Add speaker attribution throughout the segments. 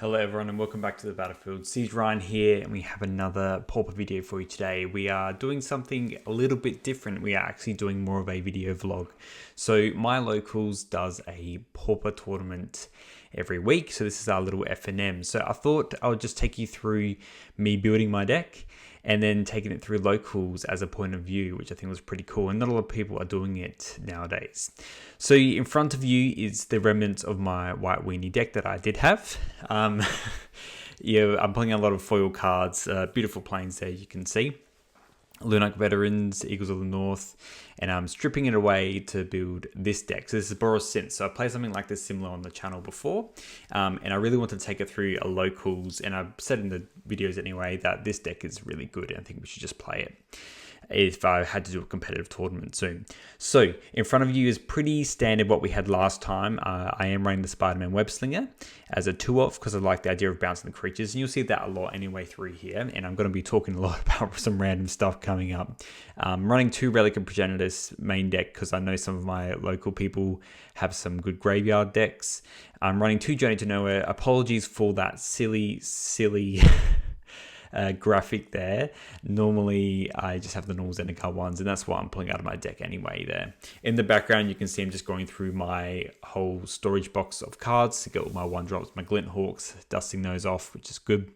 Speaker 1: Hello everyone and welcome back to the battlefield. Siege Ryan here and we have another Pauper video for you today. We are doing something a little bit different. We are actually doing more of a video vlog. So My Locals does a Pauper tournament every week. So this is our little FNM. So I thought I would just take you through me building my deck and then taking it through locals as a point of view, which I think was pretty cool. And not a lot of people are doing it nowadays. So in front of you is the remnants of my white weenie deck that I did have. Yeah, I'm playing a lot of foil cards, beautiful planes there you can see. Lunark Veterans, Eagles of the North, and I'm stripping it away to build this deck. So this is Boros Synth. So I played something like this similar on the channel before, and I really want to take it through a locals, and I've said in the videos anyway that this deck is really good, and I think we should just play it if I had to do a competitive tournament soon. So in front of you is pretty standard what we had last time. I am running the Spider-Man Web Slinger as a 2-off because I like the idea of bouncing the creatures, and you'll see that a lot anyway through here, and I'm going to be talking a lot about some random stuff coming up. Running 2 Relic and Progenitus main deck because I know some of my local people have some good graveyard decks. I'm running 2 Journey to Nowhere. Apologies for that silly graphic there. Normally I just have the normal Zendikar ones, and that's what I'm pulling out of my deck anyway there. In the background you can see I'm just going through my whole storage box of cards to get all my 1-drops, my Glint Hawks, dusting those off, which is good.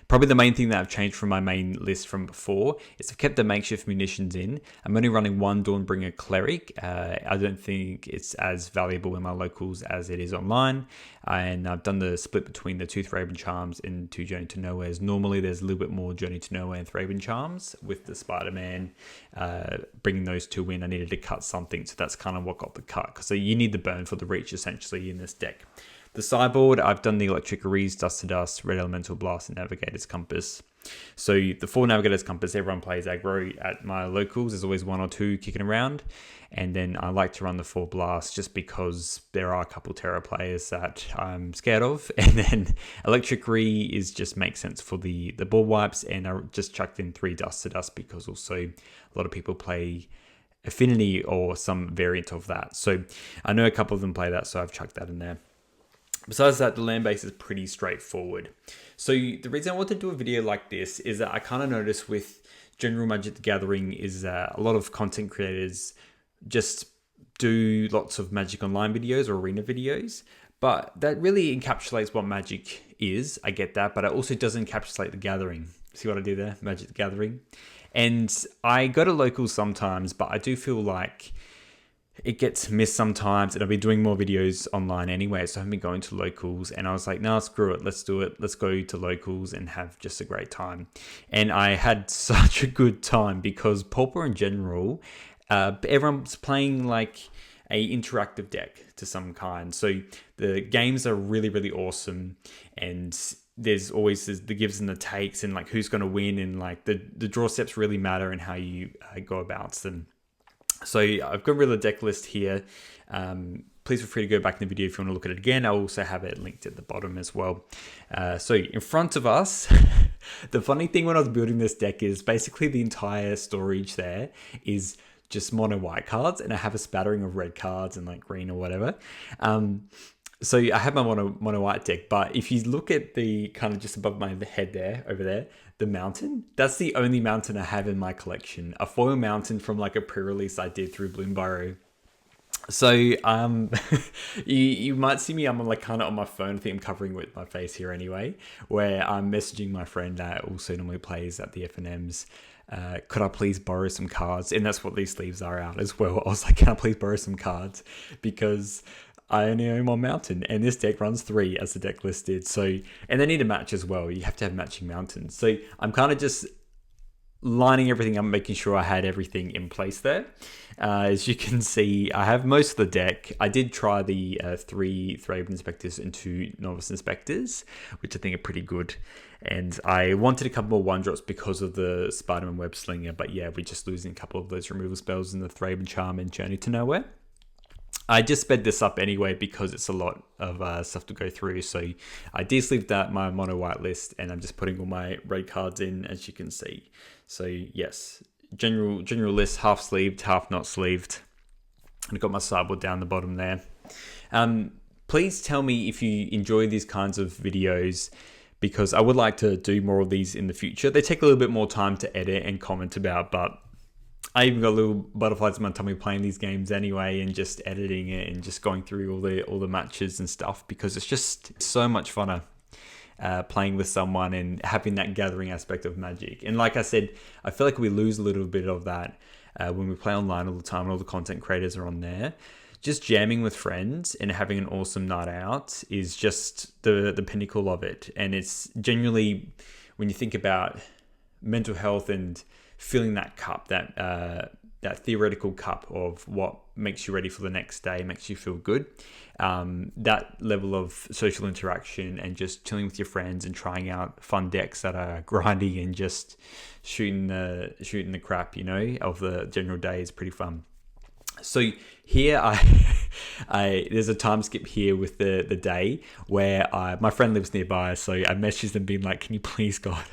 Speaker 1: Probably the main thing that I've changed from my main list from before is I've kept the makeshift munitions in. I'm only running 1 Dawnbringer Cleric. I don't think it's as valuable in my locals as it is online. And I've done the split between the 2 Thraben Charms and 2 Journey to Nowheres. Normally there's a little bit more Journey to Nowhere and Thraben Charms. With the Spider-Man bringing those 2 in, I needed to cut something. So that's kind of what got the cut. So you need the burn for the reach essentially in this deck. The sideboard, I've done the Electric Arrears, Dust to Dust, Red Elemental Blast, and Navigator's Compass. So the 4 Navigator's Compass, everyone plays aggro at my locals. There's always 1 or 2 kicking around. And then I like to run the 4 Blast just because there are a couple Terra players that I'm scared of. And then Electric Arrears just makes sense for the board wipes. And I just chucked in 3 Dust to Dust because also a lot of people play Affinity or some variant of that. So I know a couple of them play that, so I've chucked that in there. Besides that, the land base is pretty straightforward. So the reason I want to do a video like this is that I kind of noticed with general Magic the Gathering is that a lot of content creators just do lots of Magic Online videos or arena videos, but that really encapsulates what Magic is. I get that, but it also doesn't encapsulate the gathering. See what I did there? Magic the Gathering. And I go to locals sometimes, but I do feel like it gets missed sometimes, and I'll be doing more videos online anyway, so I haven't been going to locals, and I was like, no, screw it, let's do it. Let's go to locals and have just a great time. And I had such a good time because Pauper in general, everyone's playing like a interactive deck to some kind. So the games are really, really awesome, and there's always the gives and the takes, and like who's going to win, and like the draw steps really matter and how you go about them. So I've got rid of the deck list here. Please feel free to go back in the video if you want to look at it again. I'll also have it linked at the bottom as well. So in front of us, the funny thing when I was building this deck is basically the entire storage there is just mono white cards, and I have a spattering of red cards and like green or whatever. So I have my mono white deck, but if you look at the kind of just above my head there, over there, the mountain, that's the only mountain I have in my collection. A foil mountain from like a pre-release I did through Bloom Burrow. So you might see me, I'm like kind of on my phone. I think I'm covering with my face here anyway, where I'm messaging my friend that also normally plays at the FNMs. Could I please borrow some cards? And that's what these sleeves are out as well. I was like, can I please borrow some cards? Because I only own 1 mountain, and this deck runs 3 as the deck listed. So, and they need a match as well. You have to have matching mountains. So I'm kind of just lining everything up, making sure I had everything in place there. As you can see, I have most of the deck. I did try the 3 Thraben Inspectors and 2 Novice Inspectors, which I think are pretty good. And I wanted a couple more 1-drops because of the Spider-Man Web Slinger, but yeah, we're just losing a couple of those removal spells in the Thraben Charm and Journey to Nowhere. I just sped this up anyway because it's a lot of stuff to go through. So I de-sleeved that my mono white list, and I'm just putting all my red cards in, as you can see. So yes, general list, half sleeved, half not sleeved. And I've got my sideboard down the bottom there. please tell me if you enjoy these kinds of videos, because I would like to do more of these in the future. They take a little bit more time to edit and comment about, but I even got little butterflies in my tummy playing these games anyway, and just editing it and just going through all the matches and stuff, because it's just so much funner playing with someone and having that gathering aspect of Magic. And like I said, I feel like we lose a little bit of that when we play online all the time and all the content creators are on there. Just jamming with friends and having an awesome night out is just the pinnacle of it. And it's genuinely, when you think about mental health and filling that cup, that theoretical cup of what makes you ready for the next day, makes you feel good, that level of social interaction and just chilling with your friends and trying out fun decks that are grindy and just shooting the crap, of the general day is pretty fun. So here there's a time skip here with the day where my friend lives nearby, so I messaged them being like, can you please, God,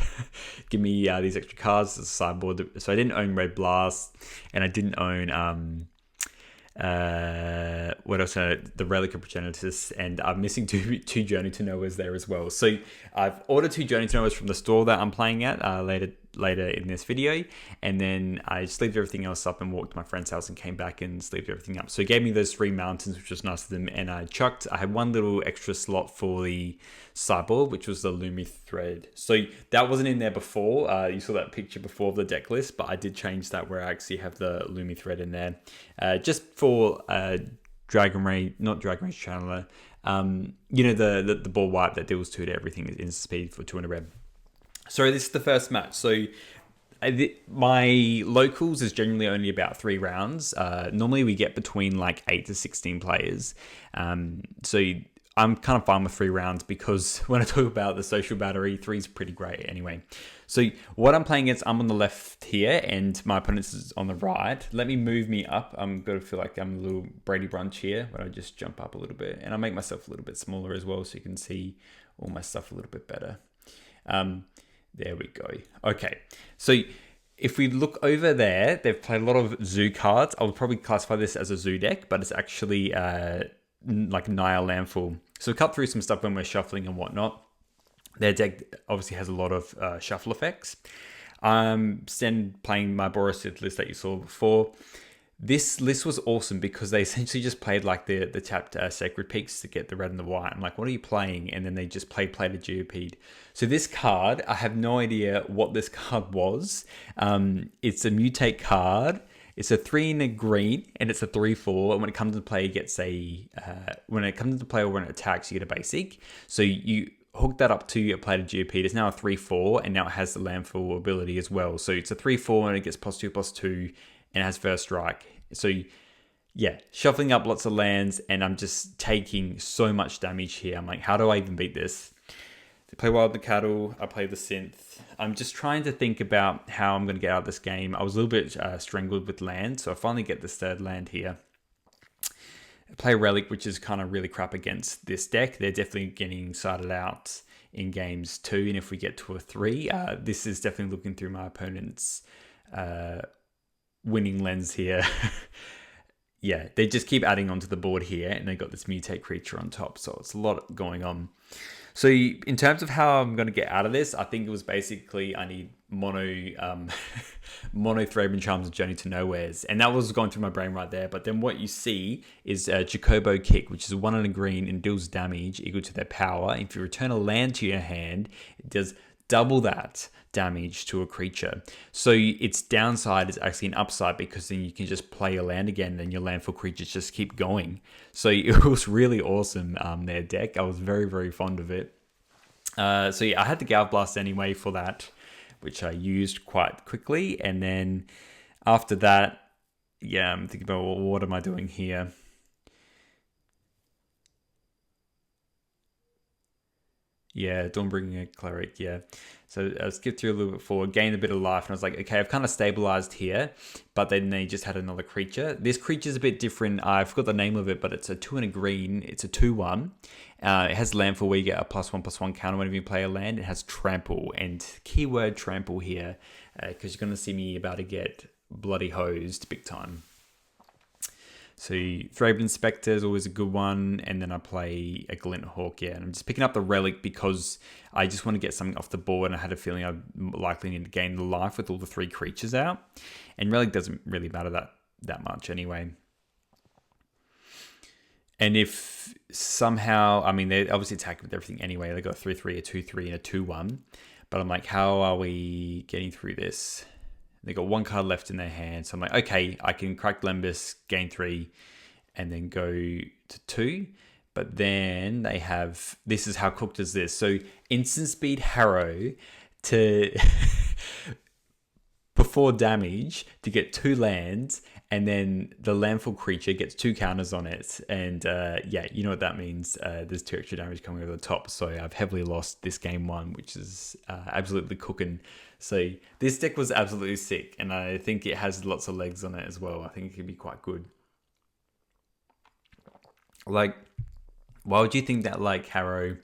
Speaker 1: give me these extra cards as a sideboard. So I didn't own Red Blast, and I didn't own what else? The Relic of Progenitus, and I'm missing two Journey to Nowheres there as well. So I've ordered 2 Journey to Nowheres from the store that I'm playing at later in this video, and then I sleeved everything else up and walked to my friend's house and came back and sleeved everything up. So he gave me those 3 mountains, which was nice of them, and I had one little extra slot for the sideboard, which was the Lumithread. So that wasn't in there before. You saw that picture before of the deck list, but I did change that where I actually have the Lumithread in there, just for Dragon Rage Channeler. The ball wipe that deals 2 to everything in speed for 200 red. So this is the first match. So my locals is generally only about 3 rounds. Normally we get between like 8 to 16 players. So I'm kind of fine with 3 rounds, because when I talk about the social battery, 3 is pretty great anyway. So what I'm playing against, I'm on the left here and my opponent is on the right. Let me move me up. I'm going to feel like I'm a little Brady Brunch here, but I just jump up a little bit, and I'll make myself a little bit smaller as well so you can see all my stuff a little bit better. There we go. Okay, so if we look over there, they've played a lot of zoo cards. I would probably classify this as a zoo deck, but it's actually like Naya Landfall. So we cut through some stuff when we're shuffling and whatnot. Their deck obviously has a lot of shuffle effects. I'm playing my Boros Synthesizer list that you saw before. This list was awesome because they essentially just played like the tapped Sacred Peaks to get the red and the white. I'm like, what are you playing? And then they just played a GOP'd. So this card, I have no idea what this card was. It's a mutate card. It's a 3 in a green, and it's a 3/4. And when it comes into play, it gets when it comes into play or when it attacks, you get a basic. So you hook that up to a plated GOP. It's now a 3/4, and now it has the Landfall ability as well. So it's a 3/4, and it gets +2/+2, and it has first strike. So yeah, shuffling up lots of lands, and I'm just taking so much damage here. I'm like, how do I even beat this? They play Wild the Cattle, I play the Synth. I'm just trying to think about how I'm going to get out of this game. I was a little bit strangled with land, so I finally get this 3rd land here. I play Relic, which is kind of really crap against this deck. They're definitely getting sided out in games 2, and if we get to a 3, this is definitely looking through my opponent's winning lens here. Yeah, they just keep adding onto the board here, and they got this mutate creature on top, so it's a lot going on. So in terms of how I'm going to get out of this, I think it was basically I need mono Thraben Charms and Journey to Nowheres, and that was going through my brain right there. But then what you see is Jacobo Kick, which is 1 in a green and deals damage equal to their power. If you return a land to your hand, it does double that damage to a creature. So its downside is actually an upside, because then you can just play your land again and your landfall creatures just keep going. So it was really awesome, their deck. I was very, very fond of it. So yeah, I had the Galv Blast anyway for that, which I used quite quickly. And then after that, yeah, I'm thinking about, well, what am I doing here? Yeah, Dawnbringing a Cleric, yeah. So I skipped through a little bit forward, gained a bit of life, and I was like, okay, I've kind of stabilized here, but then they just had another creature. This creature's a bit different. I forgot the name of it, but it's a 2 in a green. It's a 2/1. It has Landfall where you get a +1/+1 counter whenever you play a land. It has Trample, and keyword Trample here, because you're going to see me about to get bloody hosed big time. So Thraben Spectre is always a good one, and then I play a Glint Hawk, yeah. And I'm just picking up the Relic because I just want to get something off the board, and I had a feeling I'd likely need to gain the life with all the 3 creatures out. And Relic doesn't really matter that much anyway. And if somehow, I mean, they obviously attack with everything anyway. They got a 3/3, a 2/3, and a 2/1. But I'm like, how are we getting through this? They got 1 card left in their hand. So I'm like, okay, I can crack Lembas, gain 3, and then go to 2. But then they have, this is how cooked is this. So instant speed Harrow to before damage to get 2 lands, and then the landfall creature gets 2 counters on it. And yeah, you know what that means. There's 2 extra damage coming over the top. So I've heavily lost this game 1, which is absolutely cooking. So this deck was absolutely sick, and I think it has lots of legs on it as well. I think it could be quite good. Like, why would you think that, like, Harrow...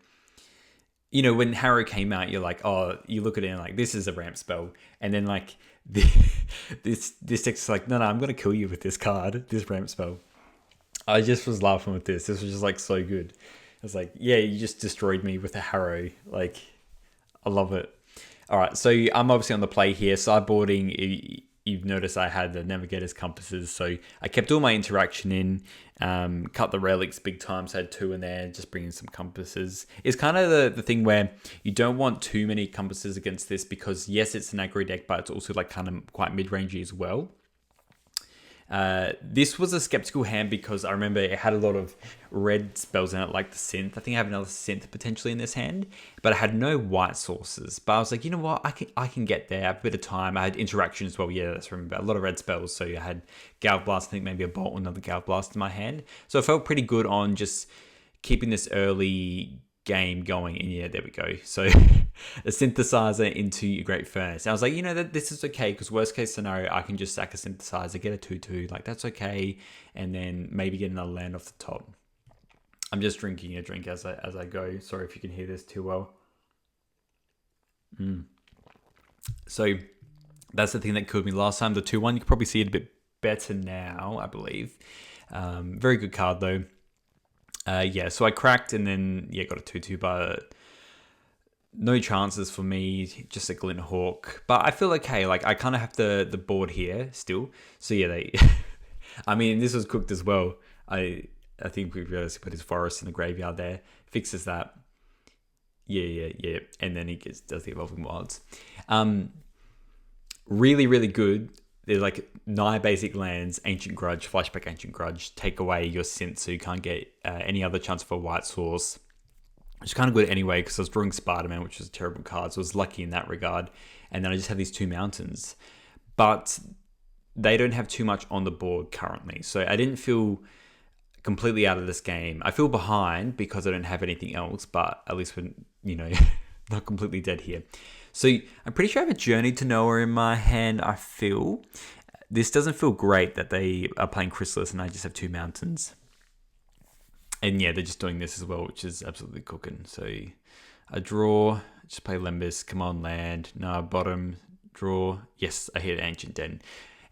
Speaker 1: You know, when Harrow came out, you're like, oh, you look at it and like, this is a ramp spell. And then like, this deck's like, no, I'm going to kill you with this card, this ramp spell. I just was laughing with this. This was just like so good. I was like, yeah, you just destroyed me with a Harrow. Like, I love it. All right, so I'm obviously on the play here. Sideboarding, you've noticed I had the Navigator's Compasses. So I kept all my interaction in, cut the relics big time. So I had 2 in there, just bringing some compasses. It's kind of the thing where you don't want too many compasses against this because yes, it's an aggro deck, but it's also like kind of quite mid-rangey as well. This was a skeptical hand because I remember it had a lot of red spells in it, like the synth. I think I have another synth potentially in this hand, but I had no white sources. But I was like, you know what, I can get there. I have a bit of time. I had interaction as well. Yeah, that's remember a lot of red spells. So I had Galv Blast, I think maybe a Bolt, another Galv Blast in my hand. So I felt pretty good on just keeping this early game going. And yeah, there we go. So a synthesizer into your Great Furnace. And I was like, you know, that this is okay because worst case scenario, I can just sack a synthesizer, get a 2/2, like that's okay, and then maybe get another land off the top. I'm just drinking a drink as I go. Sorry if you can hear this too well. So that's the thing that killed me last time. The 2/1, you can probably see it a bit better now, I believe. Very good card though. Yeah, so I cracked and then yeah got a 2/2, but no chances for me, just a Glint Hawk. But I feel okay, like I kind of have the board here still. So yeah, they I mean, this was cooked as well. I think we realized he put his forest in the graveyard there. Fixes that. Yeah. And then he does the Evolving Wilds. Really, really good. They're like Naya basic lands, Ancient Grudge, flashback Ancient Grudge, take away your synth so you can't get any other chance for white source. Which is kind of good anyway because I was drawing Spider-Man, which was a terrible card, so I was lucky in that regard. And then I just have these 2 mountains. But they don't have too much on the board currently. So I didn't feel completely out of this game. I feel behind because I don't have anything else, but at least we're, you know, not completely dead here. So I'm pretty sure I have a Journey to Nowhere in my hand, I feel. This doesn't feel great that they are playing Chrysalis and I just have 2 mountains. And yeah, they're just doing this as well, which is absolutely cooking. So I draw, just play Lembas, come on, land. No, bottom, draw. Yes, I hit Ancient Den.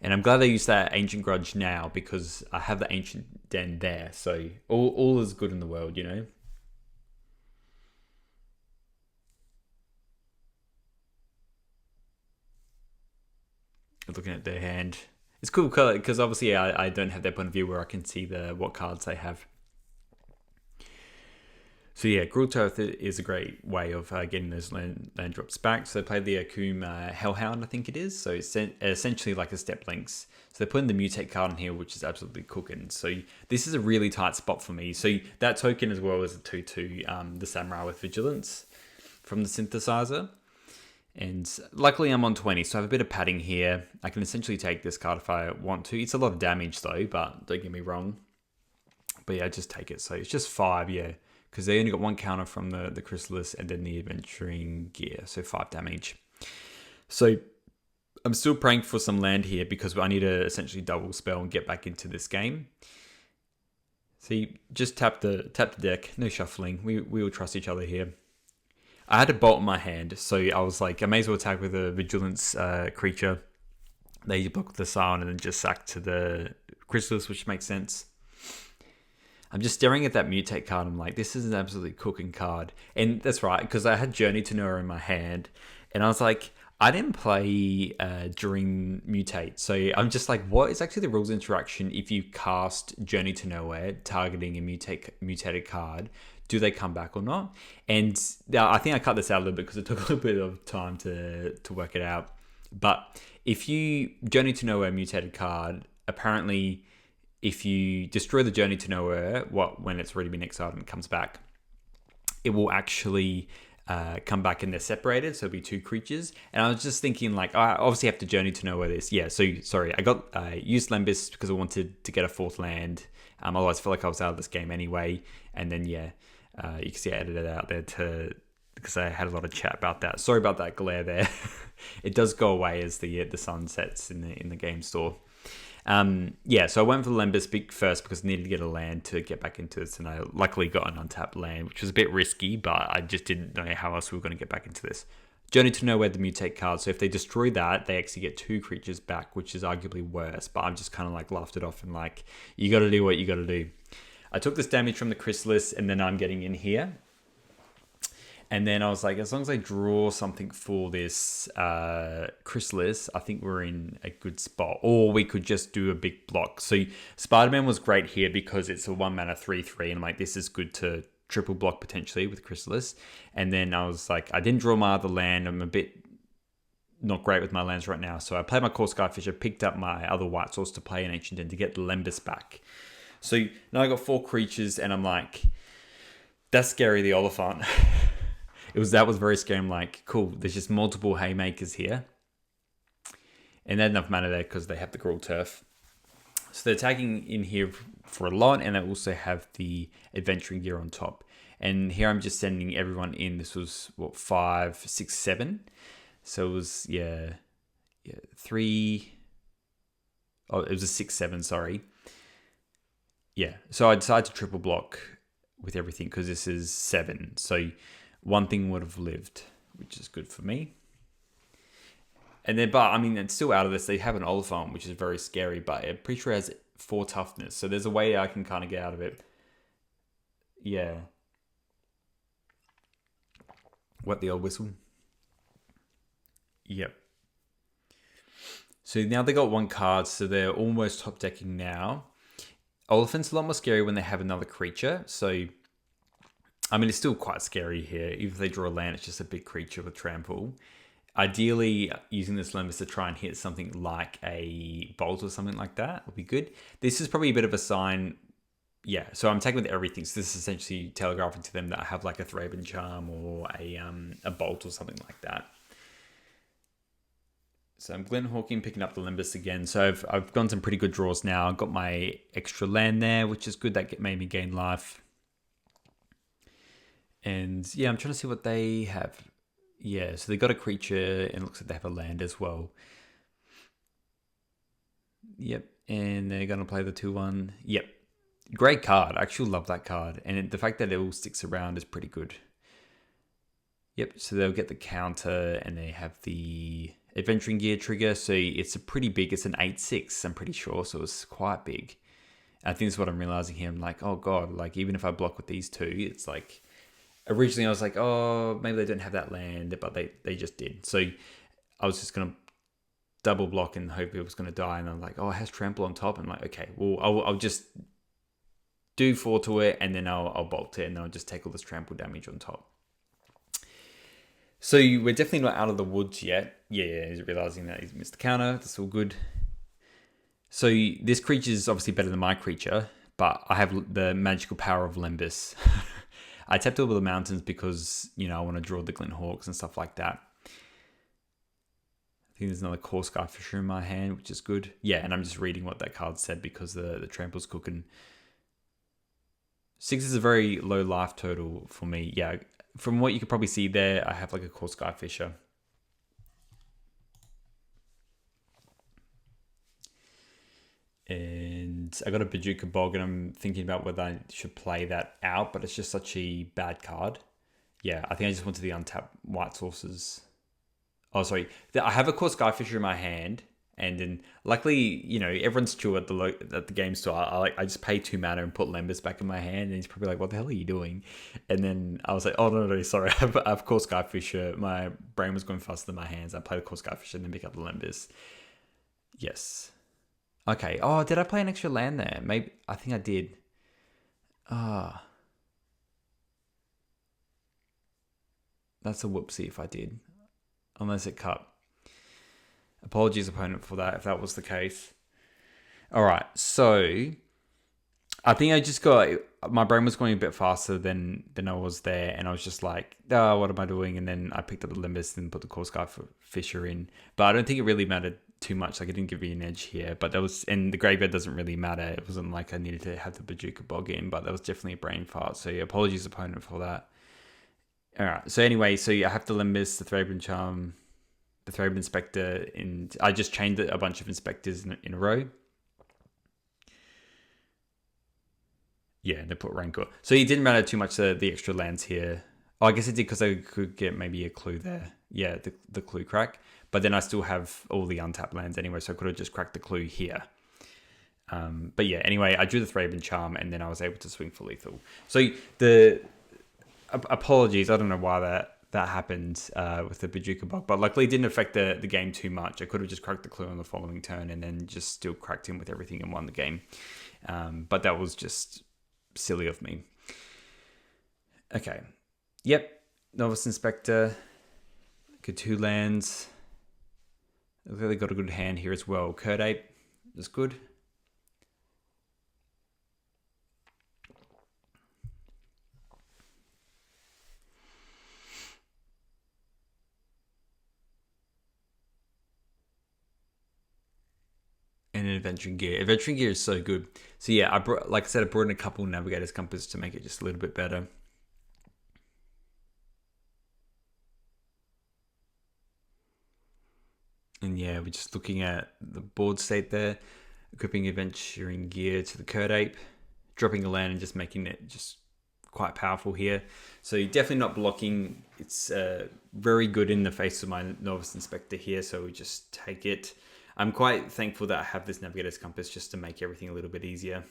Speaker 1: And I'm glad I used that Ancient Grudge now because I have the Ancient Den there. So all is good in the world, you know? Looking at their hand. It's cool because obviously I don't have that point of view where I can see what cards they have. So yeah, Gruul Turf is a great way of getting those land drops back. So they played the Akum Hellhound, I think it is. So it's essentially like a Step Links. So they're putting the Mutate card in here, which is absolutely cooking. So this is a really tight spot for me. So that token as well as a 2/2, the Samurai with Vigilance from the Synthesizer. And luckily I'm on 20, so I have a bit of padding here. I can essentially take this card if I want to. It's a lot of damage though, but don't get me wrong. But yeah, just take it. So it's just 5, yeah. Because they only got 1 counter from the Chrysalis and then the Adventuring Gear. So 5 damage. So I'm still praying for some land here because I need to essentially double spell and get back into this game. See, just tap the deck. No shuffling. We will trust each other here. I had a Bolt in my hand. So I was like, I may as well attack with a Vigilance creature. They block the Scion and then just sack to the Chrysalis, which makes sense. I'm just staring at that mutate card. I'm like, this is an absolutely cooking card. And that's right, because I had Journey to Nowhere in my hand. And I was like, I didn't play during mutate. So I'm just like, what is actually the rules interaction if you cast Journey to Nowhere targeting a mutated card? Do they come back or not? And I think I cut this out a little bit because it took a little bit of time to work it out. But if you Journey to Nowhere mutated card, apparently if you destroy the Journey to Nowhere, when it's already been exiled and it comes back, it will actually come back and they're separated, so it'll be two creatures. And I was just thinking, like, I obviously have to Journey to Nowhere this. Yeah, so sorry, I used Lembas because I wanted to get a fourth land. Otherwise I felt like I was out of this game anyway. And then you can see I edited it out there because I had a lot of chat about that. Sorry about that glare there. It does go away as the sun sets in the game store. So I went for the Lembas big first because I needed to get a land to get back into this, and I luckily got an untapped land, which was a bit risky, but I just didn't know how else we were going to get back into this. Journey to Nowhere, the mutate card, so if they destroy that, they actually get two creatures back, which is arguably worse, but I've just kind of like laughed it off and like, you got to do what you got to do. I took this damage from the Chrysalis, and then I'm getting in here. And then I was like, as long as I draw something for this Chrysalis, I think we're in a good spot. Or we could just do a big block. So Spider-Man was great here because it's a 1-mana 3/3. And I'm like, this is good to triple block potentially with Chrysalis. And then I was like, I didn't draw my other land. I'm a bit not great with my lands right now. So I played my Core Skyfisher, picked up my other white source to play an Ancient Den to get the Lembas back. So now I got 4 creatures and I'm like, that's scary, the Oliphant. That was very scary. I'm like, cool, there's just multiple haymakers here. And they had enough mana there because they have the Gruul Turf. So they're tagging in here for a lot, and they also have the adventuring gear on top. And here I'm just sending everyone in. This was, 5, 6, 7? So it was, 3... Oh, it was a 6, 7, sorry. Yeah, so I decided to triple block with everything because this is 7. So one thing would have lived, which is good for me. And then, but I mean, it's still out of this. They have an Oliphant, which is very scary, but I'm pretty sure it has 4 toughness. So there's a way I can kind of get out of it. Yeah. What, the old whistle? Yep. So now they got 1 card, so they're almost top decking now. Oliphant's a lot more scary when they have another creature. So I mean, it's still quite scary here. Even if they draw a land, it's just a big creature with trample. Ideally, using this Lembas to try and hit something like a bolt or something like that would be good. This is probably a bit of a sign. Yeah, so I'm taking with everything. So this is essentially telegraphing to them that I have like a Thraben Charm or a bolt or something like that. So I'm Glenhawking, picking up the Lembas again. So I've gotten some pretty good draws now. I've got my extra land there, which is good. That made me gain life. And yeah, I'm trying to see what they have. Yeah, so they got a creature and it looks like they have a land as well. Yep, and they're going to play the 2/1. Yep, great card. I actually love that card. And the fact that it all sticks around is pretty good. Yep, so they'll get the counter and they have the adventuring gear trigger. So it's it's an 8/6, I'm pretty sure. So it's quite big. I think that's what I'm realizing here. I'm like, oh God, like even if I block with these 2, it's like, originally I was like, oh, maybe they didn't have that land, but they just did. So I was just going to double block and hope it was going to die. And I'm like, oh, it has trample on top. I'm like, okay, well, I'll just do 4 to it and then I'll bolt it and then I'll just take all this trample damage on top. So we're definitely not out of the woods yet. Yeah, he's realizing that he's missed the counter. That's all good. So this creature is obviously better than my creature, but I have the magical power of Lembas. I tapped over the mountains because, I want to draw the Glenhawks and stuff like that. I think there's another Core Skyfisher in my hand, which is good. Yeah, and I'm just reading what that card said because the trample's cooking. 6 is a very low life total for me. Yeah, from what you could probably see there, I have like a Core Skyfisher. And I got a Bajuka Bog and I'm thinking about whether I should play that out, but it's just such a bad card. Yeah, I think I just wanted the untapped white sources. Oh, sorry. I have a Core Skyfisher in my hand And then luckily, you know, everyone's chill at the game store. I just pay 2 mana and put Lembas back in my hand, and he's probably like, "What the hell are you doing?" And then I was like, "Oh no, sorry, I've caught Skyfisher. My brain was going faster than my hands. I played caught Skyfisher and then pick up the Lembas." Yes. Okay. Oh, did I play an extra land there? Maybe I think I did. Ah, that's a whoopsie if I did, unless it cut. Apologies, opponent, for that if that was the case. All right, so I think I just got my brain was going a bit faster than I was there, and I was just like, "Oh, what am I doing?" And then I picked up the Limbus and put the Core Sky Fisher in, but I don't think it really mattered too much. Like, it didn't give me an edge here, but that was, and the graveyard doesn't really matter. It wasn't like I needed to have the Bajuka Bog in, but that was definitely a brain fart. So yeah, apologies, opponent, for that. All right. So anyway, so I have the Limbus, the Thraben Charm, the Thraben Inspector, and I just chained a bunch of Inspectors in a row. Yeah, they put Rancor. So it didn't matter too much the extra lands here. Oh, I guess it did because I could get maybe a clue there. Yeah, the clue crack. But then I still have all the untapped lands anyway, so I could have just cracked the clue here. But yeah, anyway, I drew the Thraben Charm, and then I was able to swing for lethal. So the apologies, I don't know why that happened with the Bajuka Bog, but luckily it didn't affect the game too much. I could have just cracked the clue on the following turn and then just still cracked him with everything and won the game. But that was just silly of me. Okay. Yep. Novice Inspector. Good 2 lands. They've really got a good hand here as well. Curd Ape is good. And an Adventuring Gear. Adventuring Gear is so good. So yeah, I brought in a couple Navigator's Compass to make it just a little bit better. And yeah, we're just looking at the board state there. Equipping Adventuring Gear to the Curd Ape. Dropping a land and just making it just quite powerful here. So you're definitely not blocking. It's very good in the face of my Novice Inspector here, so we just take it. I'm quite thankful that I have this Navigator's Compass just to make everything a little bit easier.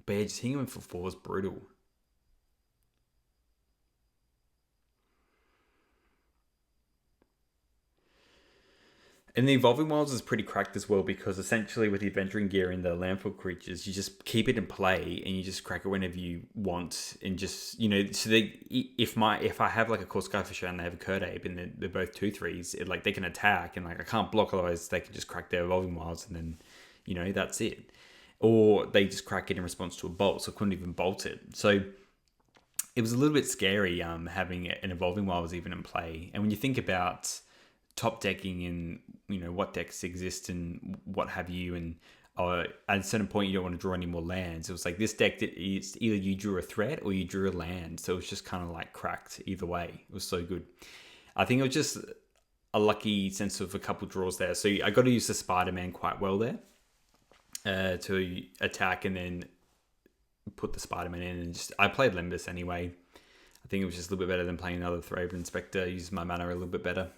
Speaker 1: But yeah, just hitting him for 4 is brutal. And the Evolving Wilds is pretty cracked as well, because essentially with the Adventuring Gear and the Landfall creatures, you just keep it in play and you just crack it whenever you want, and just, you know, so if I have like a Core Skyfisher and they have a Curd Ape and they're both 2/3s, like they can attack, and like I can't block, otherwise they can just crack their Evolving Wilds and then, you know, that's it. Or they just crack it in response to a bolt, so I couldn't even bolt it. So it was a little bit scary having an Evolving Wild was even in play. And when you think about top decking and, you know, what decks exist and what have you, and at a certain point you don't want to draw any more lands. It was like this deck, it's either you drew a threat or you drew a land, so it was just kind of like cracked either way. It was so good. I think it was just a lucky sense of a couple draws there. So I got to use the Spider-Man quite well there to attack and then put the Spider-Man in, and just I played Limbus anyway. I think it was just a little bit better than playing another Thraben Inspector. Used my mana a little bit better.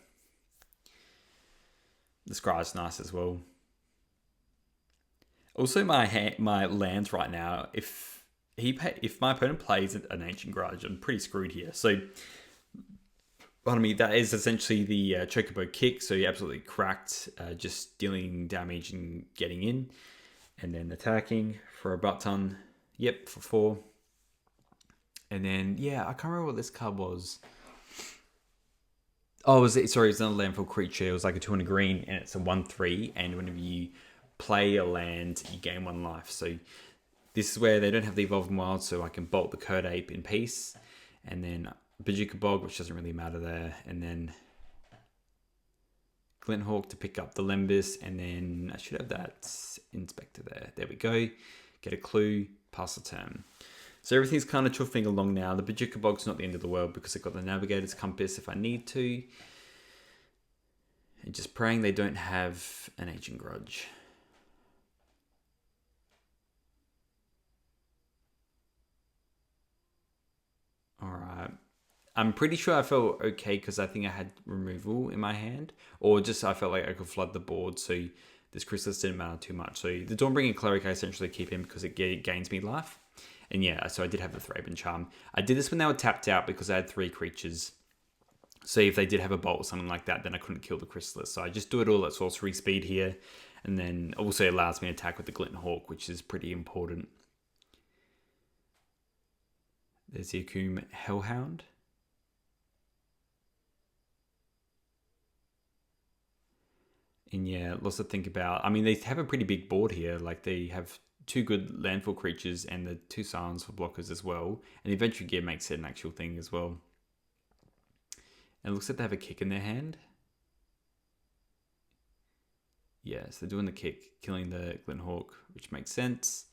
Speaker 1: The Scry's nice as well. Also, my lands right now, if my opponent plays an Ancient Grudge, I'm pretty screwed here. So, pardon me, that is essentially the Chocobo Kick. So you're absolutely cracked, just dealing damage and getting in, and then attacking for a butt ton. Yep, for 4. And then yeah, I can't remember what this card was. Oh, it's another landfall creature. It was like a 2 and a green, and it's a 1/3. And whenever you play a land, you gain 1 life. So this is where they don't have the Evolving Wild, so I can bolt the Curd Ape in peace, and then Bajuka Bog, which doesn't really matter there, and then Glinthawk to pick up the Lembus, and then I should have that Inspector there. There we go. Get a clue, pass the turn. So everything's kind of chuffing along now. The Bajuka Bog's not the end of the world because I've got the Navigator's Compass if I need to. And just praying they don't have an Ancient Grudge. Alright. I'm pretty sure I felt okay because I think I had removal in my hand, or just I felt like I could flood the board, so this Chrysalis didn't matter too much. So the Dawnbringer Cleric I essentially keep in because it gains me life. And yeah, so I did have the Thraben Charm. I did this when they were tapped out because I had 3 creatures. So if they did have a bolt or something like that, then I couldn't kill the Chrysalis. So I just do it all at sorcery speed here. And then also it allows me to attack with the Glint Hawk, which is pretty important. There's the Akum Hellhound. And yeah, lots to think about. I mean, they have a pretty big board here. Like they have 2 good landfall creatures and the 2 silence for blockers as well. And the Adventure Gear makes it an actual thing as well. And it looks like they have a kick in their hand. Yeah, so they're doing the kick, killing the Glint Hawk, which makes sense.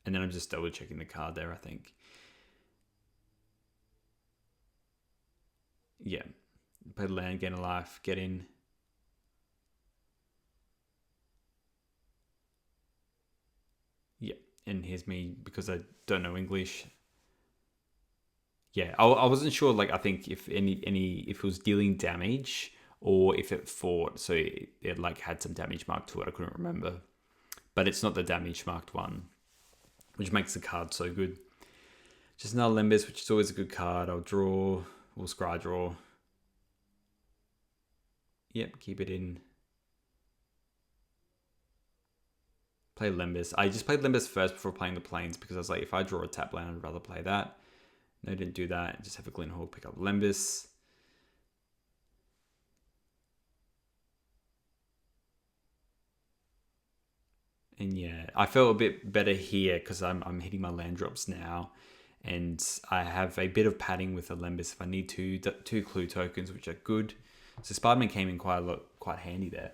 Speaker 1: And then I'm just double checking the card there, I think. Yeah, play the land, gain a life, get in. Yeah, and here's me because I don't know English. Yeah, I wasn't sure. Like, I think if if it was dealing damage or if it fought, so it like had some damage marked to it. I couldn't remember, but it's not the damage marked one, which makes the card so good. Just another Lembas, which is always a good card. I'll draw. We'll scry draw. Yep, keep it in. Play Lembas. I just played Lembas first before playing the Plains because I was like, if I draw a tap land, I'd rather play that. No, didn't do that. Just have a Glint Hawk, pick up Lembas. And yeah, I felt a bit better here because I'm hitting my land drops now. And I have a bit of padding with the Lembas if I need to. 2 clue tokens, which are good. So Spider-Man came in quite handy there.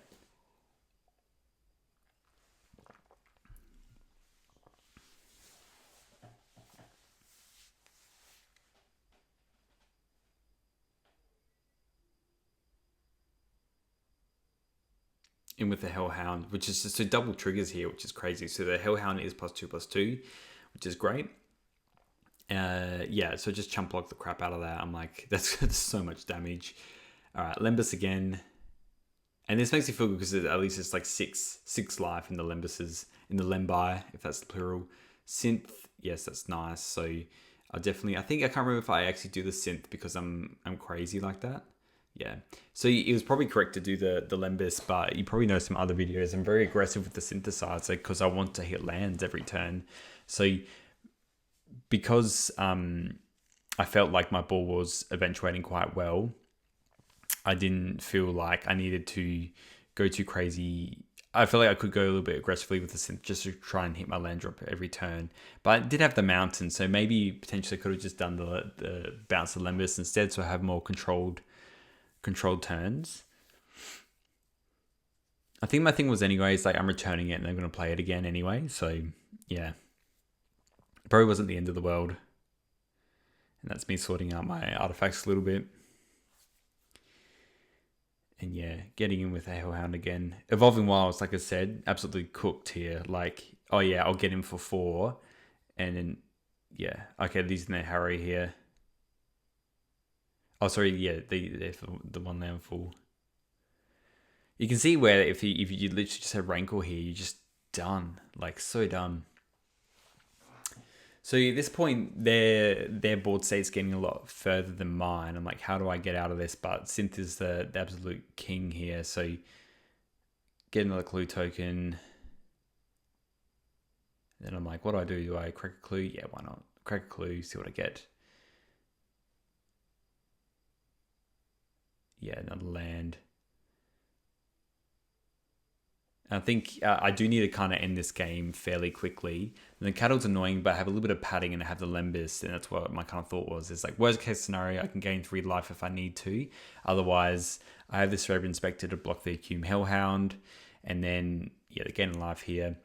Speaker 1: In with the Hellhound, which is just 2 double triggers here, which is crazy. So the Hellhound is +2/+2, which is great. Yeah, so just chump block the crap out of that. I'm like, that's so much damage. All right, Lembas again. And this makes me feel good because at least it's like 6 life in the Lembases, in the Lembi, if that's the plural. Synth, yes, that's nice. So I think I can't remember if I actually do the synth because I'm crazy like that. Yeah. So it was probably correct to do the Lembas, but you probably know some other videos. I'm very aggressive with the synthesizer because I want to hit lands every turn. So because I felt like my ball was eventuating quite well, I didn't feel like I needed to go too crazy. I feel like I could go a little bit aggressively with the synth just to try and hit my land drop every turn. But I did have the mountain, so maybe potentially could have just done the bounce of Lembas instead, so I have more controlled turns. I think my thing was anyways, like I'm returning it and I'm going to play it again anyway. So yeah, probably wasn't the end of the world. And that's me sorting out my artifacts a little bit. And yeah, getting in with a Hellhound again. Evolving Wilds, like I said, absolutely cooked here. Like, oh yeah, I'll get him for 4. And then, yeah. Okay, these in their Harry here. Oh, sorry, yeah, they're for the 1 landfall. You can see where if you literally just have Rancor here, you're just done. Like, so done. So at this point, their board state's getting a lot further than mine. I'm like, how do I get out of this? But Synth is the absolute king here. So get another clue token. Then I'm like, what do I do? Do I crack a clue? Yeah, why not? Crack a clue, see what I get. Yeah, another land. I think I do need to kind of end this game fairly quickly. And the Cattle's annoying, but I have a little bit of padding and I have the Lembas, and that's what my kind of thought was. It's like, worst case scenario, I can gain 3 life if I need to. Otherwise, I have this Raven Inspector to block the Acume Hellhound, and then, yeah, they gain life here.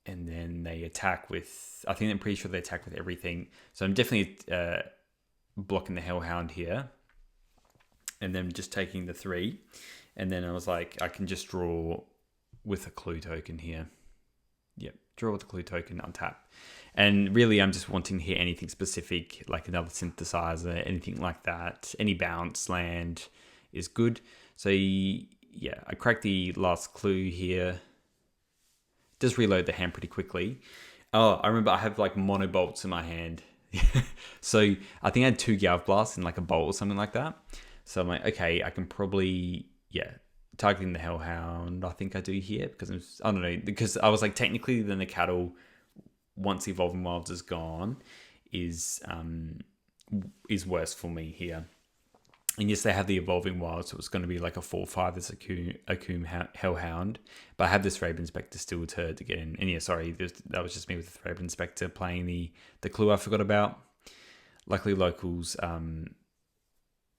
Speaker 1: And then they attack with, I think I'm pretty sure they attack with everything. So I'm definitely blocking the Hellhound here. And then just taking the 3. And then I was like, I can just draw with a clue token here. Yep, draw with the clue token, untap. And really, I'm just wanting to hit anything specific, like another synthesizer, anything like that. Any bounce land is good. So yeah, I cracked the last clue here. Just reload the hand pretty quickly. Oh, I remember I have like mono bolts in my hand. So I think I had 2 Galv Blasts in like a bolt or something like that. So I'm like, okay, I can probably, yeah, targeting the Hellhound, I think I do here, because I don't know, because I was like, technically then the Cattle, once Evolving Wilds is gone, is worse for me here. And yes, they have the Evolving Wilds, so it's going to be like a 4/5 that's Akoum Hellhound. But I have this Raven Spectre still to get in. And yeah, sorry, that was just me with the Raven Spectre playing the clue I forgot about. Luckily, locals,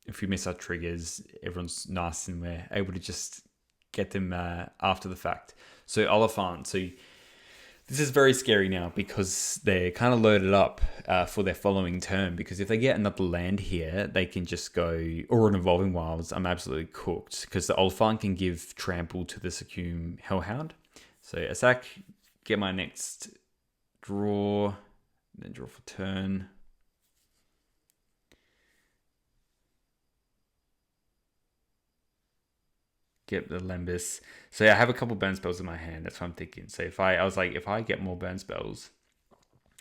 Speaker 1: if we miss our triggers, everyone's nice and we're able to just get them after the fact. So Oliphant, so this is very scary now because they're kind of loaded up for their following turn, because if they get another land here, they can just go, or an Evolving Wilds, I'm absolutely cooked, because the Oliphant can give trample to the Akoum Hellhound. So attack, get my next draw, then draw for turn. Get the Lembus. So yeah, I have a couple burn spells in my hand. That's what I'm thinking. So if I get more burn spells,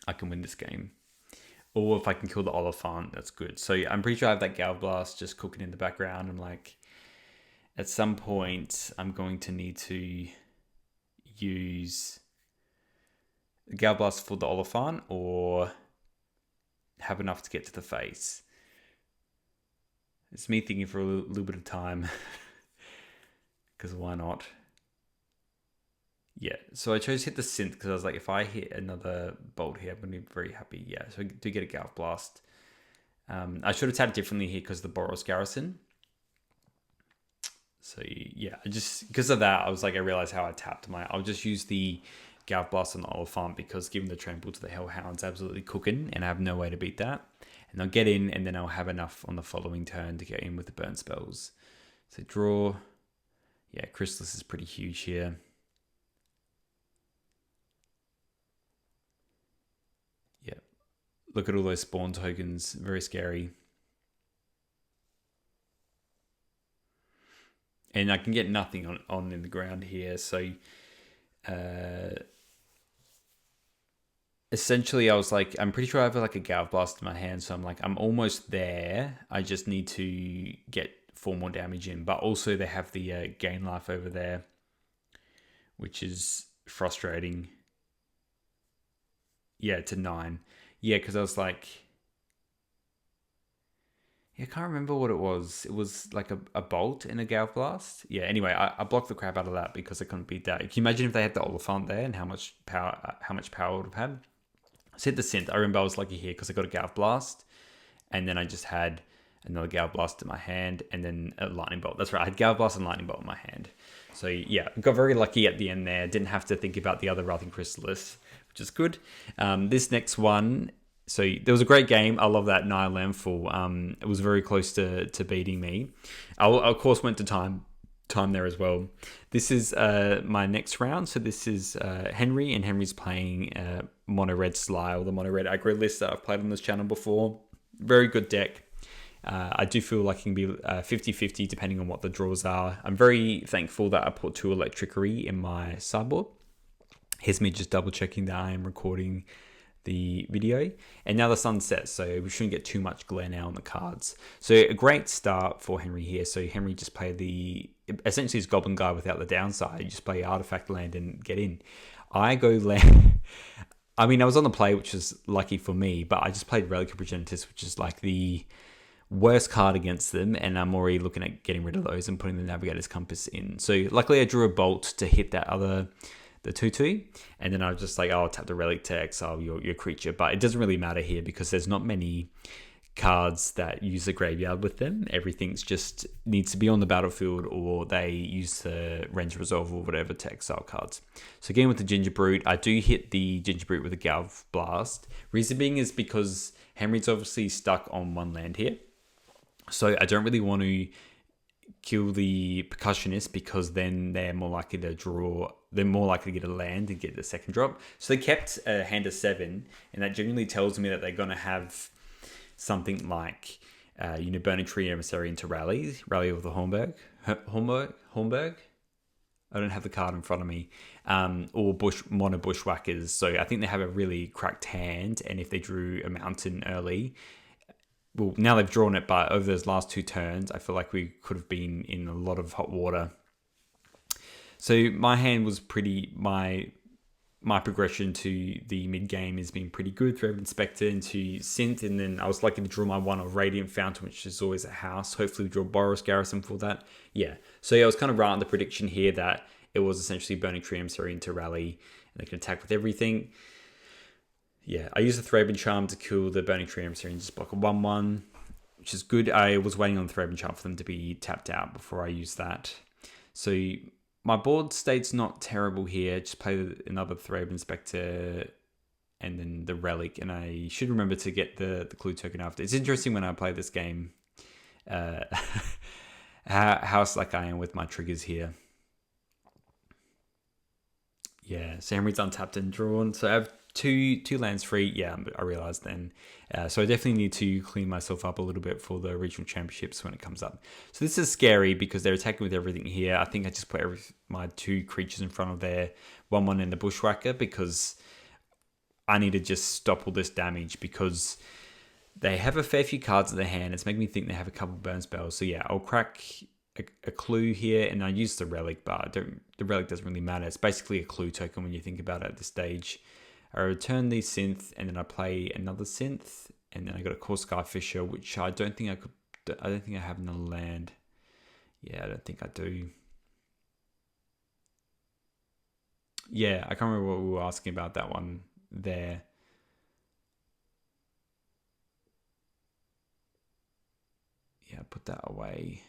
Speaker 1: I can win this game. Or if I can kill the Oliphant, that's good. So I'm pretty sure I have that Galv Blast just cooking in the background. I'm like, at some point, I'm going to need to use the Galv Blast for the Oliphant or have enough to get to the face. It's me thinking for a little bit of time. Because why not? Yeah, so I chose hit the synth because I was like, if I hit another bolt here, I'm going to be very happy. Yeah, so I do get a Galv Blast. I should have tapped differently here because of the Boros Garrison. So yeah, just because of that, I was like, I realized how I tapped I'll just use the Galv Blast on the Oliphant, because giving the trample to the Hellhound's absolutely cooking and I have no way to beat that. And I'll get in and then I'll have enough on the following turn to get in with the burn spells. So draw. Yeah, Chrysalis is pretty huge here. Yeah, look at all those spawn tokens, very scary. And I can get nothing on in the ground here, so essentially I was like, I'm pretty sure I have like a Galv Blast in my hand, so I'm like, I'm almost there. I just need to get 4 more damage in, but also they have the gain life over there, which is frustrating. Yeah, to 9. Yeah, because I was like, yeah, I can't remember what it was. It was like a bolt and a Galv Blast. Yeah, anyway, I blocked the crap out of that because I couldn't beat that. Can you imagine if they had the Oliphant there and how much power it would have had? So hit the synth. I remember I was lucky here because I got a Galv Blast, and then I just had another Galv Blast in my hand, and then a Lightning Bolt. That's right, I had Galv Blast and Lightning Bolt in my hand. So yeah, got very lucky at the end there. Didn't have to think about the other Wrathing Chrysalis, which is good. This next one, so there was a great game. I love that Naya Landfall. It was very close to beating me. I of course went to time there as well. This is my next round. So this is Henry, and Henry's playing Mono Red Sly, or the Mono Red Aggro list that I've played on this channel before. Very good deck. I do feel like it can be 50-50 depending on what the draws are. I'm very thankful that I put 2 Electricity in my sideboard. Here's me just double checking that I am recording the video. And now the sun sets, so we shouldn't get too much glare now on the cards. So a great start for Henry here. So Henry just played essentially his Goblin Guy without the downside. You just play Artifact land and get in. I go land. I mean, I was on the play, which is lucky for me, but I just played Relic and Progenitus, which is like the worst card against them, and I'm already looking at getting rid of those and putting the Navigator's Compass in. So luckily I drew a bolt to hit that the 2/2, and then I was just like, oh, I'll tap the Relic to exile your creature, but it doesn't really matter here because there's not many cards that use the graveyard with them. Everything's just needs to be on the battlefield, or they use the Range Resolve or whatever to exile cards. So again with the Ginger Brute, I do hit the Ginger Brute with a Galv Blast. Reason being is because Henry's obviously stuck on 1 land here. So I don't really want to kill the percussionist because then they're more likely to draw. They're more likely to get a land and get the second drop. So they kept a hand of 7, and that generally tells me that they're going to have something like, Burning Tree Emissary into Rally of the Hornberg. I don't have the card in front of me. Or Mono Bushwhackers. So I think they have a really cracked hand, and if they drew a mountain early, well, now they've drawn it, but over those last 2 turns, I feel like we could have been in a lot of hot water. So my hand was my progression to the mid game has been pretty good. Thread Inspector into Synth, and then I was lucky to draw my 1 of Radiant Fountain, which is always a house. Hopefully we draw Boros Garrison for that. Yeah. So I was kind of right on the prediction here that it was essentially Burning Tree Emissary into Rally, and they can attack with everything. Yeah, I used the Thraben Charm to kill the Burning Tree Emissary and just block a 1/1, which is good. I was waiting on the Thraben Charm for them to be tapped out before I used that. So my board state's not terrible here. Just play another Thraben Inspector and then the Relic, and I should remember to get the clue token after. It's interesting when I play this game, how slack I am with my triggers here. Yeah, so Henry's untapped and drawn. So I have two lands free. Yeah, I realized then. So I definitely need to clean myself up a little bit for the regional championships when it comes up. So this is scary because they're attacking with everything here. I think I just put my 2 creatures in front of their 1/1 and the Bushwhacker because I need to just stop all this damage because they have a fair few cards in their hand. It's making me think they have a couple burn spells. So yeah, I'll crack a clue here, and I use the Relic, but the Relic doesn't really matter. It's basically a clue token when you think about it at this stage. I return the Synth, and then I play another Synth, and then I got a Core Skyfisher, which I don't think I have another land. Yeah, I don't think I do. Yeah, I can't remember what we were asking about that one there. Yeah, put that away.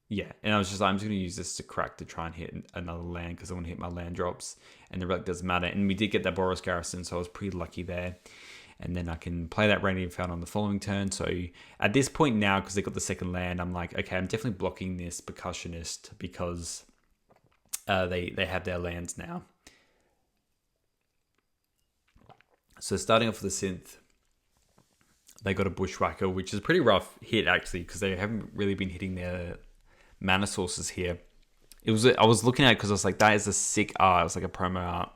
Speaker 1: Yeah, and I'm just going to use this to crack to try and hit another land because I want to hit my land drops, and the Relic doesn't matter. And we did get that Boros Garrison, so I was pretty lucky there. And then I can play that Radiant Fountain on the following turn. So at this point now, because they got the second land, I'm like, okay, I'm definitely blocking this Percussionist because they have their lands now. So starting off with the Synth, they got a Bushwhacker, which is a pretty rough hit actually because they haven't really been hitting their mana sources here. I was looking at it because I was like, that is a sick art. It was like a promo art.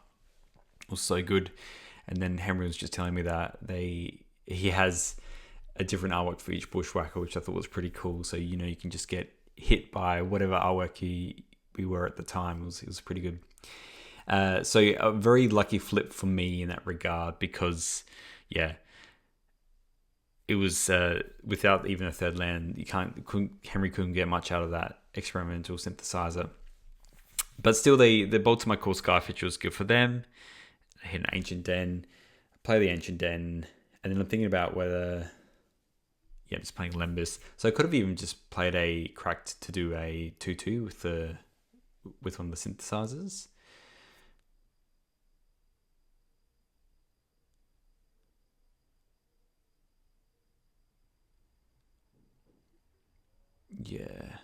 Speaker 1: It was so good. And then Henry was just telling me that he has a different artwork for each Bushwhacker, which I thought was pretty cool. So you can just get hit by whatever artwork we were at the time. It was pretty good. So a very lucky flip for me in that regard because yeah, it was without even a third land, Henry couldn't get much out of that experimental synthesizer. But still, they bolted my Core Skyfisher was good for them. I hit an Ancient Den, play the Ancient Den, and then I'm thinking about whether, yeah, I'm just playing Lembas. So I could have even just played a cracked to do a 2/2 with one of the synthesizers. Yeah,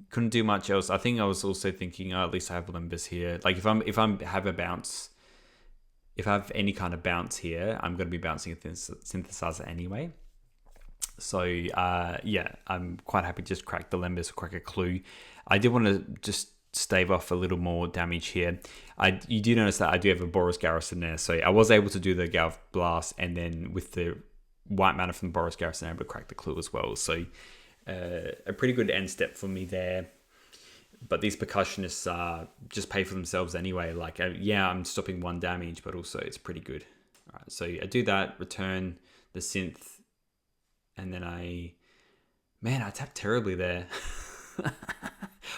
Speaker 1: couldn't do much else. I think I was also thinking, at least I have Limbus here. Like if I have a bounce, if I have any kind of bounce here, I'm going to be bouncing a synthesizer anyway. So yeah, I'm quite happy to just crack the Limbus or crack a clue. I did want to just stave off a little more damage here. You do notice that I do have a Boros Garrison there, so I was able to do the Galv Blast, and then with the white mana from the Boros Garrison, I'm able to crack the clue as well. So a pretty good end step for me there. But these Percussionists just pay for themselves anyway. Like, yeah, I'm stopping 1 damage, but also it's pretty good. All right, so I do that, return the Synth, and then I tapped terribly there.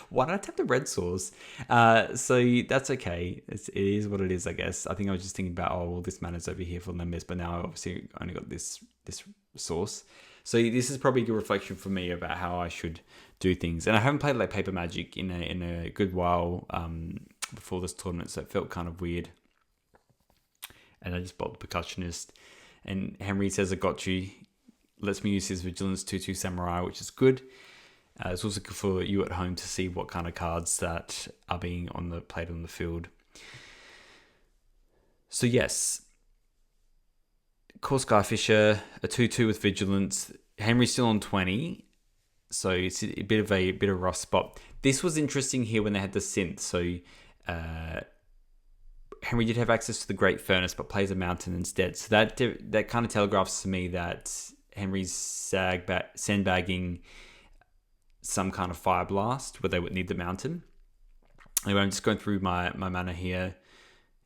Speaker 1: Why did I tap the red source? So that's okay. It is what it is, I guess. I think I was just thinking about, oh, well, this mana's over here for Limbus, but now I obviously only got this source. So this is probably a good reflection for me about how I should do things. And I haven't played like Paper Magic in a good while before this tournament, so it felt kind of weird. And I just bought the Percussionist. And Henry says, I got you. lets me use his Vigilance 2/2 Samurai, which is good. It's also good for you at home to see what kind of cards that are being played on the field. So yes, Core Skyfisher, a 2/2 with Vigilance. Henry's still on 20, so it's a bit of a rough spot. This was interesting here when they had the synth. So Henry did have access to the Great Furnace, but plays a mountain instead. So that kind of telegraphs to me that Henry's sandbagging some kind of Fire Blast where they would need the mountain. Anyway, I'm just going through my mana here,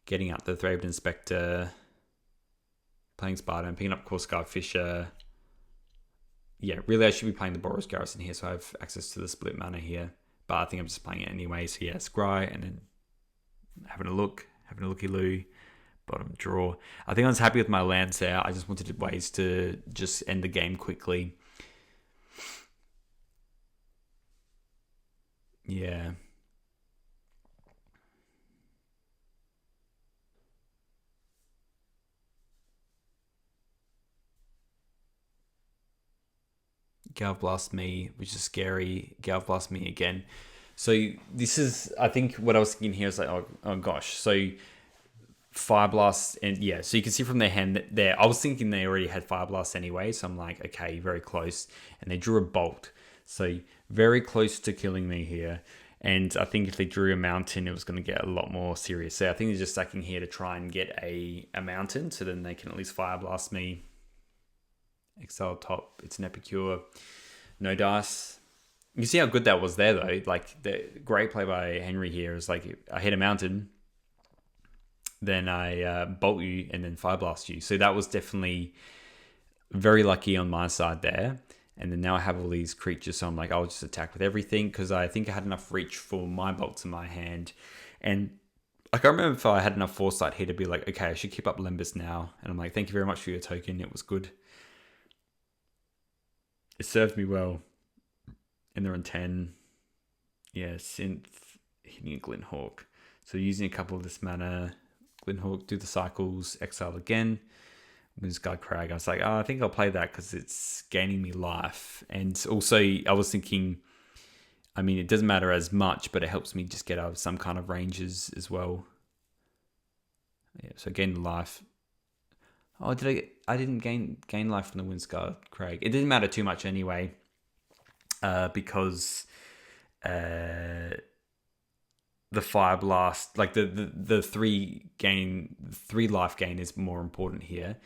Speaker 1: getting out the Thraben Inspector, playing Sparta, and picking up Core Skyfisher. Yeah, really I should be playing the Boros Garrison here, so I have access to the split mana here. But I think I'm just playing it anyway. So yeah, Scry, and then having a looky-loo, bottom draw. I think I was happy with my lands there. I just wanted ways to just end the game quickly. Yeah. Galv Blast me, which is scary. Galv Blast me again. So this is, I think what I was thinking here is like, oh gosh. So Fire Blast, and yeah, so you can see from their hand that there, I was thinking they already had Fire Blast anyway. So I'm like, okay, very close. And they drew a Bolt. So very close to killing me here. And I think if they drew a mountain, it was going to get a lot more serious. So I think they're just stacking here to try and get a mountain, so then they can at least Fire Blast me. Exile top, it's an Epicure. No dice. You see how good that was there, though. Like, the great play by Henry here is like, I hit a mountain, then I bolt you, and then Fire Blast you. So that was definitely very lucky on my side there. And then now I have all these creatures, so I'm like, I'll just attack with everything, because I think I had enough reach for my bolts in my hand. And I can't remember if I had enough foresight here to be like, okay, I should keep up Limbus now. And I'm like, thank you very much for your token. It was good. It served me well. And they're on 10. Yeah, Synth, hitting a Glinthawk. So using a couple of this mana, Glinthawk, do the cycles, exile again. Moonsguard Crag. I was like, I think I'll play that because it's gaining me life. And also, I was thinking, I mean, it doesn't matter as much, but it helps me just get out of some kind of ranges as well. Yeah, so gain the life. Oh, I didn't gain life from the Windsguard Crag. It didn't matter too much anyway, because the Fire Blast, like the 3 life gain is more important here.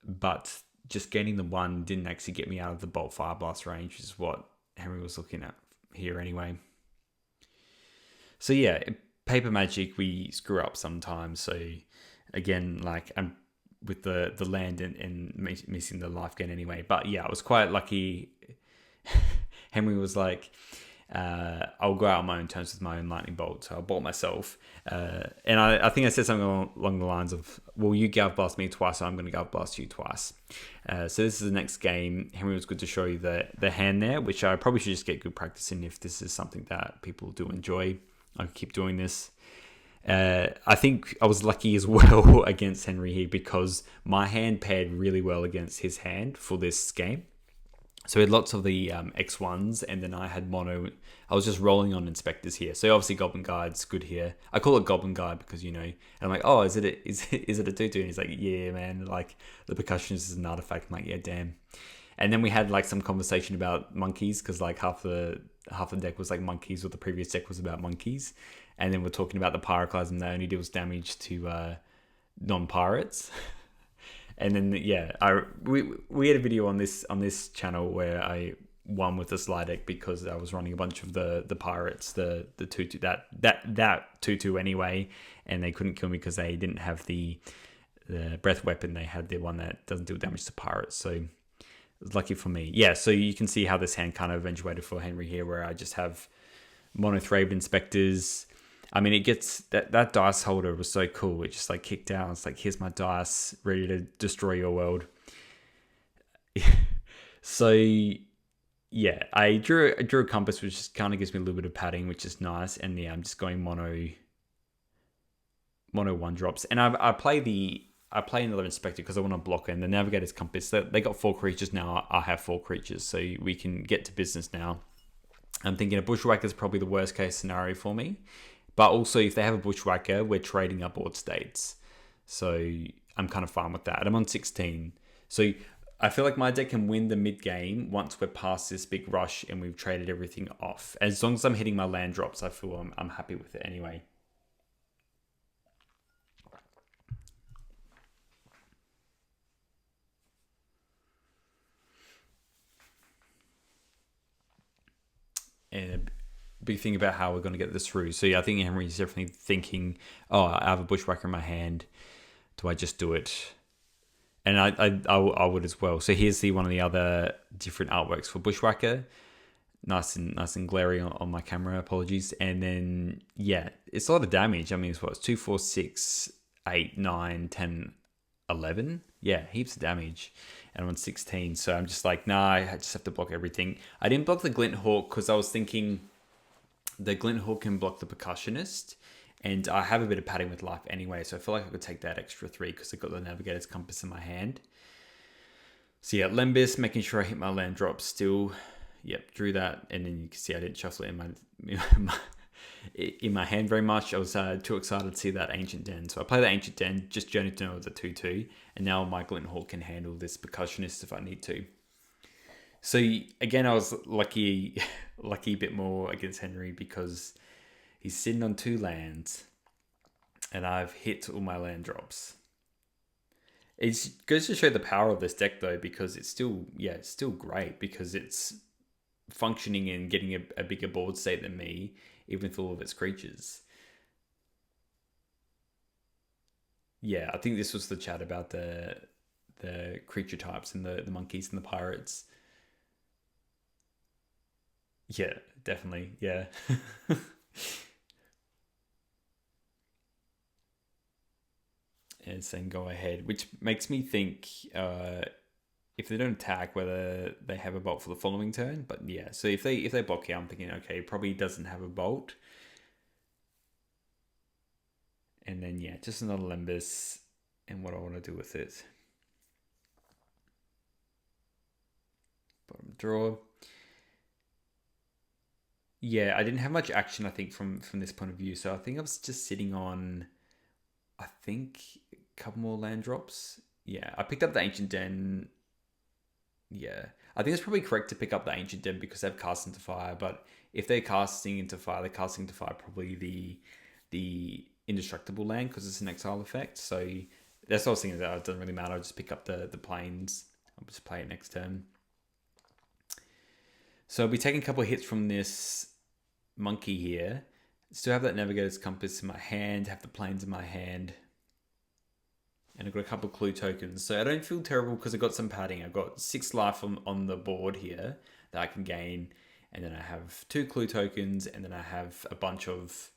Speaker 1: But just gaining the 1 didn't actually get me out of the Bolt Fire Blast range, which is what Henry was looking at here anyway. So yeah, Paper Magic, we screw up sometimes. So again, like, I'm with the land and missing the life gain anyway. But yeah, I was quite lucky. Henry was like, I'll go out on my own terms with my own lightning bolt, so I'll bolt myself. And I think I said something along the lines of, well, you Galv Blast me twice, so I'm going to Galv Blast you twice. So this is the next game. Henry was good to show you the hand there, which I probably should just get good practice in if this is something that people do enjoy. I can keep doing this. I think I was lucky as well against Henry here, because my hand paired really well against his hand for this game. So we had lots of the X1s, and then I had mono. I was just rolling on inspectors here. So obviously Goblin Guide's good here. I call it Goblin Guide because, you know, and I'm like, oh, is it a 2/2? And he's like, yeah, man, like, the percussionist is an artifact. I'm like, yeah, damn. And then we had like some conversation about monkeys, because like half the deck was like monkeys, or the previous deck was about monkeys. And then we're talking about the Pyroclasm that only deals damage to non-pirates. And then yeah, we had a video on this channel where I won with the slide deck because I was running a bunch of the pirates, the 2/2 that 2/2 anyway, and they couldn't kill me because they didn't have the breath weapon. They had the one that doesn't deal damage to pirates, so it was lucky for me. Yeah, so you can see how this hand kind of eventuated for Henry here, where I just have mono Thraben Inspectors. I mean, it gets that dice holder was so cool. It just like kicked out. It's like, here's my dice, ready to destroy your world. So yeah, I drew a compass, which just kind of gives me a little bit of padding, which is nice. And yeah, I'm just going mono 1 drops, and I play the I play another Inspector because I want to block it. And the Navigator's Compass, they got 4 creatures now. I have 4 creatures, so we can get to business now. I'm thinking a Bushwhacker is probably the worst case scenario for me. But also, if they have a Bushwhacker, we're trading our board states. So I'm kind of fine with that. I'm on 16. So I feel like my deck can win the mid game once we're past this big rush and we've traded everything off. As long as I'm hitting my land drops, I feel I'm happy with it anyway. And a big thing about how we're going to get this through. So yeah, I think Henry's definitely thinking, oh, I have a Bushwhacker in my hand. Do I just do it? And I would as well. So here's one of the other different artworks for Bushwhacker. Nice and glary on my camera. Apologies. And then yeah, it's a lot of damage. I mean, it's 2, 4, 6, 8, 9, 10, 11. Yeah, heaps of damage. And I'm on 16. So I'm just like, nah, I just have to block everything. I didn't block the Glint Hawk because I was thinking the Glint Hawk can block the Percussionist. And I have a bit of padding with life anyway, so I feel like I could take that extra 3 because I've got the Navigator's Compass in my hand. So yeah, Lembas, making sure I hit my land drop still. Yep, drew that, and then you can see I didn't shuffle it in my hand very much. I was too excited to see that Ancient Den. So I play the Ancient Den, just Journey to Know it's a 2/2, and now my Glint Hawk can handle this Percussionist if I need to. So again, I was lucky a bit more against Henry because he's sitting on 2 lands, and I've hit all my land drops. It goes to show the power of this deck, though, because it's still great because it's functioning and getting a bigger board state than me, even with all of its creatures. Yeah, I think this was the chat about the creature types and the monkeys and the pirates. Yeah, definitely. Yeah. And saying go ahead, which makes me think if they don't attack, whether they have a bolt for the following turn. But yeah, so if they block here, I'm thinking okay, probably doesn't have a bolt. And then yeah, just another Lembas and what I want to do with it. Bottom draw. Yeah, I didn't have much action, I think, from this point of view. So I think I was just sitting on, I think, a couple more land drops. Yeah, I picked up the Ancient Den. Yeah, I think it's probably correct to pick up the Ancient Den because they've cast into fire. But if they're casting into fire, they're casting into fire probably the indestructible land because it's an exile effect. So that's what I was thinking. That it doesn't really matter. I'll just pick up the planes. I'll just play it next turn. So I'll be taking a couple of hits from this monkey here. Still have that Navigator's Compass in my hand, have the planes in my hand. And I've got a couple of clue tokens. So I don't feel terrible because I've got some padding. I've got 6 life on the board here that I can gain. And then I have 2 clue tokens. And then I have a bunch of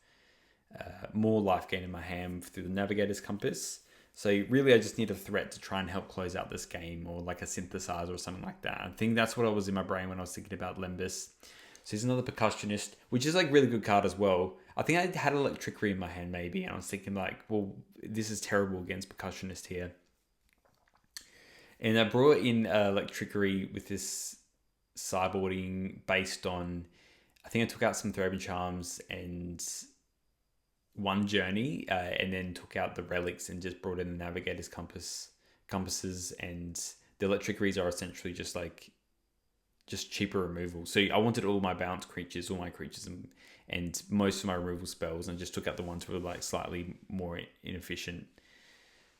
Speaker 1: more life gain in my hand through the Navigator's Compass. So really I just need a threat to try and help close out this game, or like a synthesizer or something like that. I think that's what I was in my brain when I was thinking about Lembas. So here's another Percussionist, which is like really good card as well. I think I had Electricity in my hand maybe, and I was thinking like, well, this is terrible against Percussionist here. And I brought in Electricity with this sideboarding based on, I think I took out some Thraben Charms and 1 Journey, and then took out the relics and just brought in the Navigator's compasses, and the Electricities are essentially just cheaper removal. So I wanted all my bounce creatures, all my creatures, and most of my removal spells, and just took out the ones that were like slightly more inefficient.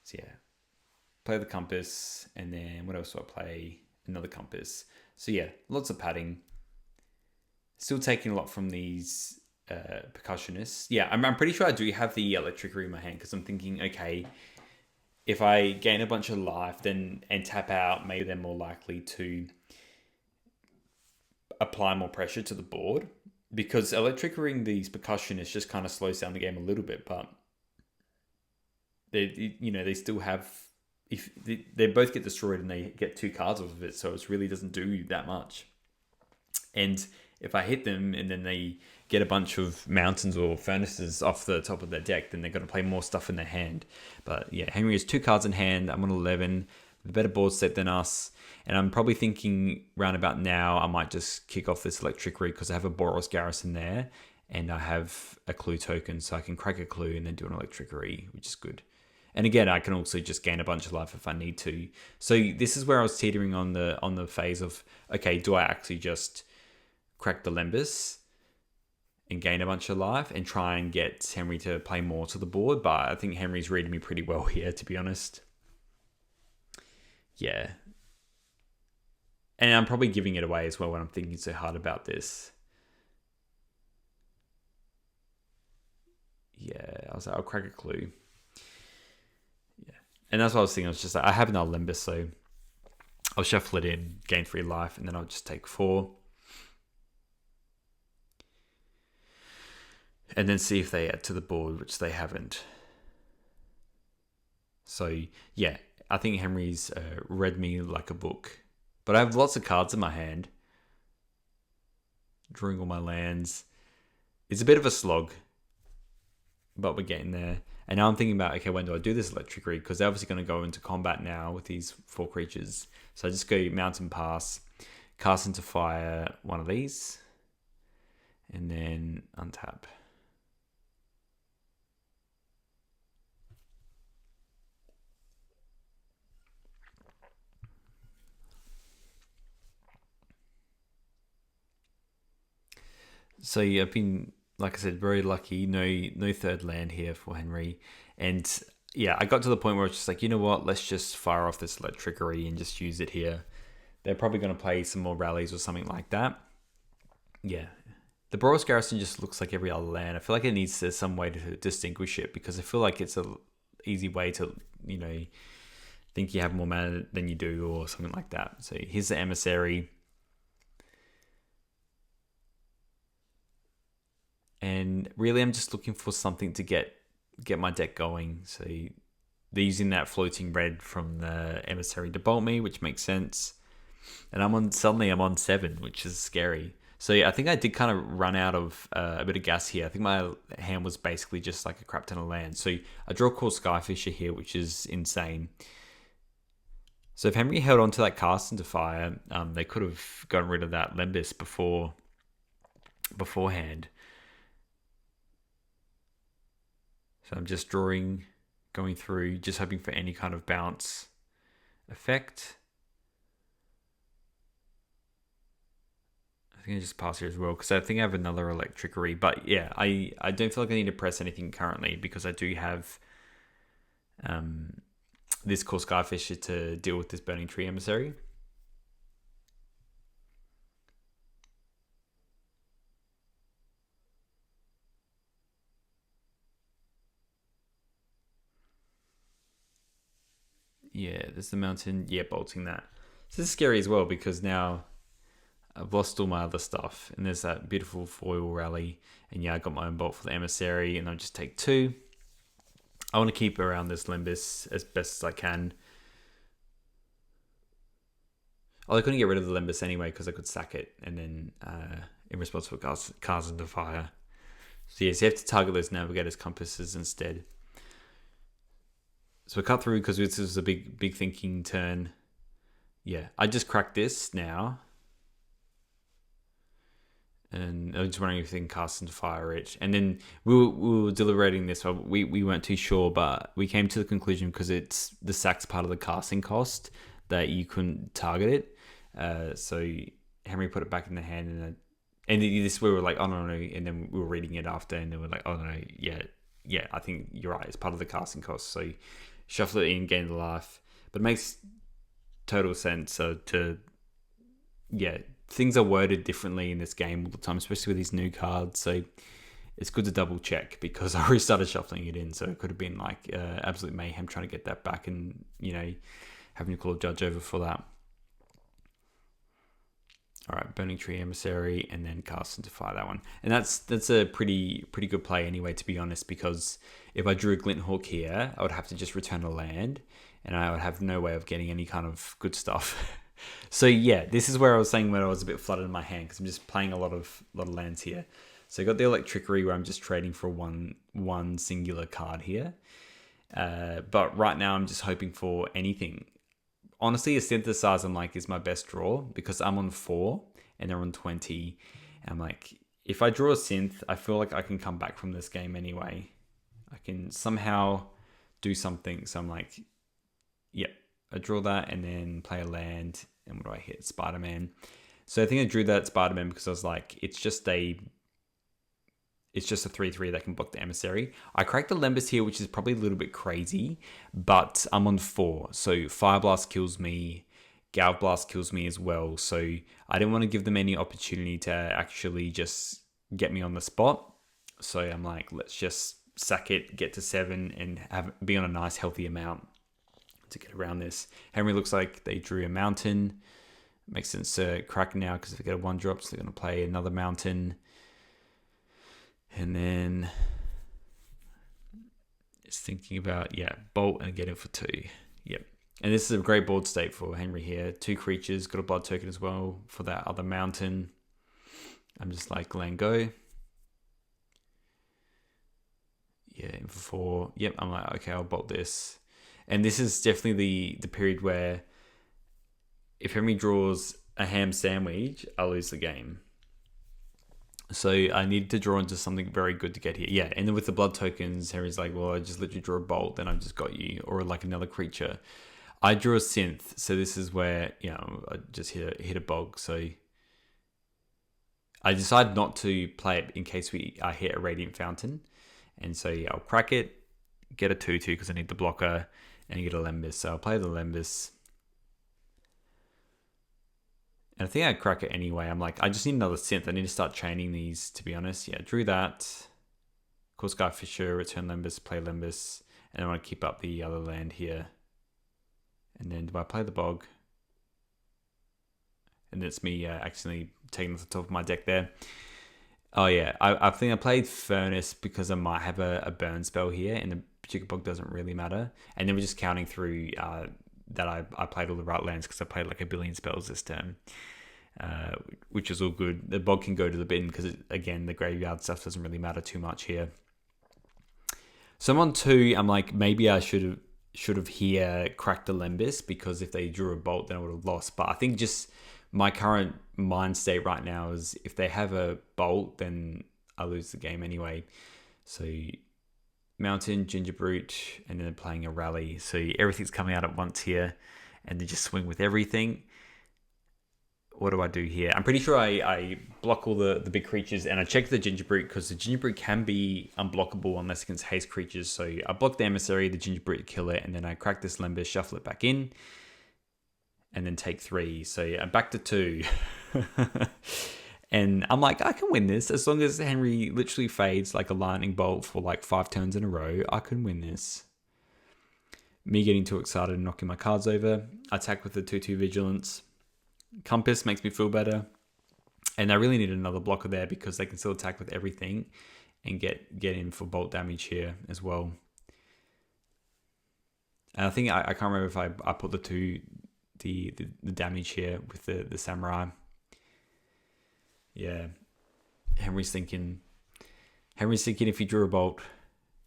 Speaker 1: So yeah, play the compass, and then what else do I play? Another compass. So yeah, lots of padding. Still taking a lot from these Percussionists. Yeah, I'm pretty sure I do have the Electricity in my hand because I'm thinking, okay, if I gain a bunch of life and tap out, maybe they're more likely to apply more pressure to the board, because Electricity these Percussionists just kind of slows down the game a little bit, but they still have, if they both get destroyed and they get 2 cards off of it, so it really doesn't do that much. And if I hit them and then they get a bunch of mountains or furnaces off the top of their deck, then they're going to play more stuff in their hand. But yeah, Henry has 2 cards in hand. I'm on 11, a better board set than us. And I'm probably thinking round about now, I might just kick off this Electric Rig because I have a Boros Garrison there. And I have a clue token, so I can crack a clue and then do an Electric Rig, which is good. And again, I can also just gain a bunch of life if I need to. So this is where I was teetering on the phase of, okay, do I actually just crack the Lembas and gain a bunch of life and try and get Henry to play more to the board? But I think Henry's reading me pretty well here, to be honest. Yeah. And I'm probably giving it away as well when I'm thinking so hard about this. Yeah, I was like, I'll crack a clue. Yeah. And that's what I was thinking. I was just like, I have another Limbus, so I'll shuffle it in, gain 3 life, and then I'll just take 4. And then see if they add to the board, which they haven't. So, yeah, I think Henry's read me like a book. But I have lots of cards in my hand. Drawing all my lands. It's a bit of a slog, but we're getting there. And now I'm thinking about, okay, when do I do this Electric Rig? Because they're obviously going to go into combat now with these 4 creatures. So I just go Mountain Pass, cast into fire one of these, and then untap. So yeah, I've been, like I said, very lucky. No third land here for Henry. And yeah, I got to the point where it's just like, you know what? Let's just fire off this Electrickery and just use it here. They're probably going to play some more rallies or something like that. Yeah. The Boros Garrison just looks like every other land. I feel like it needs some way to distinguish it because I feel like it's a easy way to, think you have more mana than you do or something like that. So here's the Emissary. And really, I'm just looking for something to get my deck going. So they're using that floating red from the Emissary to bolt me, which makes sense. And suddenly I'm on 7, which is scary. So yeah, I think I did kind of run out of a bit of gas here. I think my hand was basically just like a crap ton of land. So I draw Core Skyfisher here, which is insane. So if Henry held on to that cast into fire, they could have gotten rid of that Lembas beforehand. So I'm just going through, just hoping for any kind of bounce effect. I think I just pass here as well, because I think I have another Electrickery. But yeah, I don't feel like I need to press anything currently, because I do have this Core Skyfisher to deal with this Burning Tree Emissary. Yeah, there's the mountain. Yeah, bolting that. So this is scary as well because now I've lost all my other stuff. And there's that beautiful foil rally. And yeah, I got my own bolt for the Emissary. And I'll just take 2. I want to keep around this Lembas as best as I can. Oh, I couldn't get rid of the Lembas anyway because I could sack it. And then in response to cars into fire. So yes, you have to target those Navigator's Compasses instead. So we cut through because this was a big thinking turn. Yeah, I just cracked this now. And I was just wondering if they can cast into fire it. And then we were deliberating this. We weren't too sure, but we came to the conclusion because it's the sack's part of the casting cost that you couldn't target it. So Henry put it back in the hand, and this we were like, oh no, and then we were reading it after, and then we're like, oh no, yeah, I think you're right. It's part of the casting cost. So shuffle it in, gain the life, but it makes total sense. So things are worded differently in this game all the time, especially with these new cards. So it's good to double check because I already started shuffling it in. So it could have been like absolute mayhem trying to get that back and, having to call a judge over for that. All right, Burning Tree Emissary and then cast into fire that one. And that's a pretty good play anyway, to be honest, because if I drew a Glint Hawk here, I would have to just return a land and I would have no way of getting any kind of good stuff. So yeah, this is where I was saying when I was a bit flooded in my hand because I'm just playing a lot of lands here. So I got the Electricity where I'm just trading for one singular card here. But right now I'm just hoping for anything. Honestly, a Synthesizer I'm like is my best draw because I'm on 4 and they're on 20. I'm like, if I draw a synth, I feel like I can come back from this game anyway. I can somehow do something. So I'm like, yep, I draw that and then play a land. And what do I hit? Spider-Man. So I think I drew that Spider-Man because I was like, it's just a 3/3 that can block the Emissary. I cracked the Lembas here, which is probably a little bit crazy, but I'm on 4. So Fire Blast kills me. Galv Blast kills me as well. So I didn't want to give them any opportunity to actually just get me on the spot. So I'm like, let's just sack it, get to 7, and be on a nice healthy amount to get around this. Henry looks like they drew a mountain. Makes sense to crack now because if they get a 1-drop, so they're going to play another mountain. And then just thinking about, bolt and get in for 2. Yep. And this is a great board state for Henry here. 2 creatures, got a blood token as well for that other mountain. I'm just like, land go. Yeah, in for 4. Yep, I'm like, okay, I'll bolt this. And this is definitely the period where if Henry draws a ham sandwich, I lose the game. So I need to draw into something very good to get here. Yeah, and then with the blood tokens, Henry's like, well, I just literally draw a bolt, then I've just got you. Or like another creature. I drew a synth, so this is where, I just hit a bog. So I decided not to play it in case I hit a Radiant Fountain. And so I'll crack it, get a 2/2 because I need the blocker, and get a Lembas. So I'll play the Lembas. And I think I crack it anyway. I'm like, I just need another synth. I need to start chaining these, to be honest. Yeah, drew that. Cool Sky Fisher, return Lembas, play Lembas. And I want to keep up the other land here. And then do I play the bog? And it's me accidentally taking off the top of my deck there. Oh yeah, I think I played Furnace because I might have a burn spell here. And the particular bog doesn't really matter. And then we're just counting through that I played all the right lands because I played like a billion spells this turn, which is all good. The bog can go to the bin because, again, the graveyard stuff doesn't really matter too much here. So I'm on 2. I'm like, maybe I should have here cracked the Lembas because if they drew a bolt, then I would have lost. But I think just my current mind state right now is if they have a bolt, then I lose the game anyway. So Mountain, Ginger Brute, and then playing a Rally. So everything's coming out at once here, and then just swing with everything. What do I do here? I'm pretty sure I block all the big creatures, and I check the Ginger Brute because the Ginger Brute can be unblockable unless against haste creatures. So I block the Emissary, the Ginger Brute kill it, and then I crack this Lembas, shuffle it back in, and then take 3. So yeah, I'm back to 2. And I'm like, I can win this. As long as Henry literally fades like a lightning bolt for like 5 turns in a row, I can win this. Me getting too excited and knocking my cards over. Attack with the 2/2 Vigilance. Compass makes me feel better. And I really need another blocker there because they can still attack with everything and get in for bolt damage here as well. And I think I can't remember if I put the damage here with the Samurai. Yeah, Henry's thinking if he drew a bolt,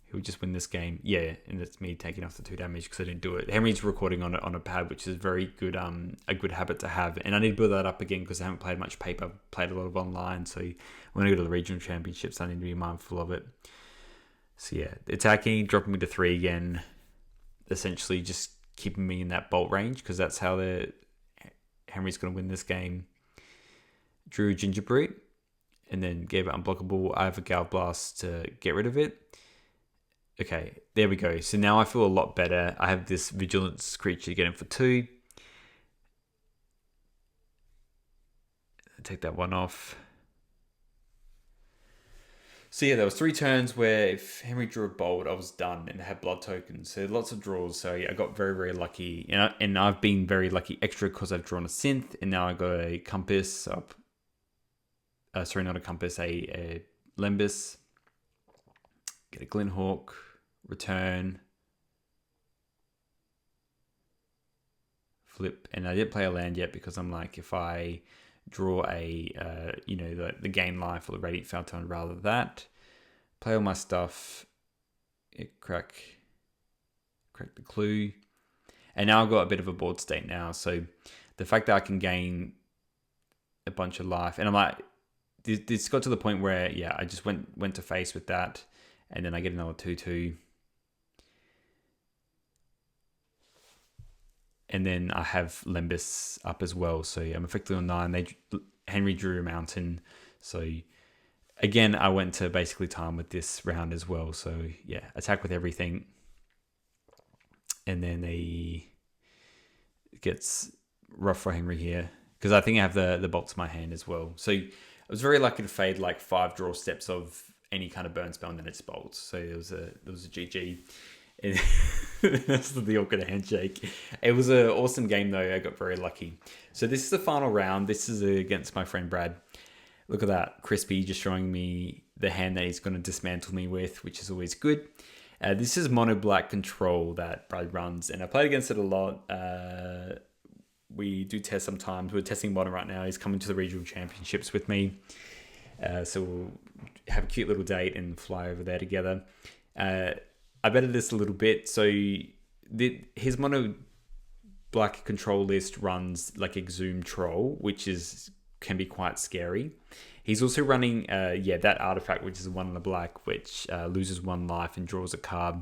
Speaker 1: he would just win this game. Yeah, and it's me taking off the 2 damage because I didn't do it. Henry's recording on a pad, which is very good, a good habit to have. And I need to build that up again because I haven't played much Pauper. I've played a lot of online, so when I go to the regional championships, I need to be mindful of it. So yeah, attacking, dropping me to 3 again, essentially just keeping me in that bolt range because that's how Henry's going to win this game. Drew Ginger Brute and then gave it unblockable. I have a Galv Blast to get rid of it. Okay, there we go. So now I feel a lot better. I have this Vigilance creature to get in for 2. Take that one off. So yeah, there was 3 turns where if Henry drew a bolt, I was done and had blood tokens. So lots of draws. So yeah, I got very, very lucky. And I've been very lucky extra because I've drawn a synth and now I got a compass up. Sorry, not a compass, a Lembas. Get a Glenhawk, return, flip. And I didn't play a land yet because I'm like, if I draw a, the gain life or the radiant fountain. I'd rather that. Play all my stuff. Crack the clue. And now I've got a bit of a board state now. So the fact that I can gain a bunch of life, and I'm like, this got to the point where, I just went to face with that, and then I get another 2/2. And then I have Lembas up as well. So I'm effectively on 9. Henry drew a mountain. So again, I went to basically time with this round as well. So attack with everything. And then it gets rough for Henry here, because I think I have the bolts in my hand as well. So I was very lucky to fade like 5 draw steps of any kind of burn spell, and then it's bolts. So there was a GG. And that's the awkward handshake. It was an awesome game though. I got very lucky. So this is the final round. This is against my friend Brad. Look at that. Crispy just showing me the hand that he's going to dismantle me with, which is always good. This is mono black control that Brad runs, and I played against it a lot. We do test sometimes. We're testing mono right now. He's coming to the regional championships with me. So we'll have a cute little date and fly over there together. I bettered this a little bit. So his mono black control list runs like Exhumed Troll, which can be quite scary. He's also running that artifact, which is 1 in the black, which loses 1 life and draws a card.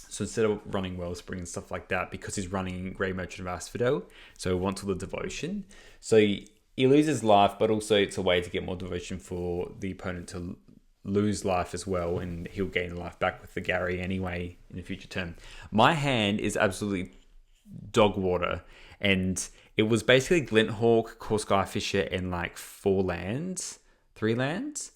Speaker 1: So instead of running Wellspring and stuff like that, because he's running Grey Merchant of Asphodel, so he wants all the devotion. So he loses life, but also it's a way to get more devotion for the opponent to lose life as well, and he'll gain life back with the Gary anyway in a future turn. My hand is absolutely dog water, and it was basically Glinthawk, Core Skyfisher, and like 3 lands.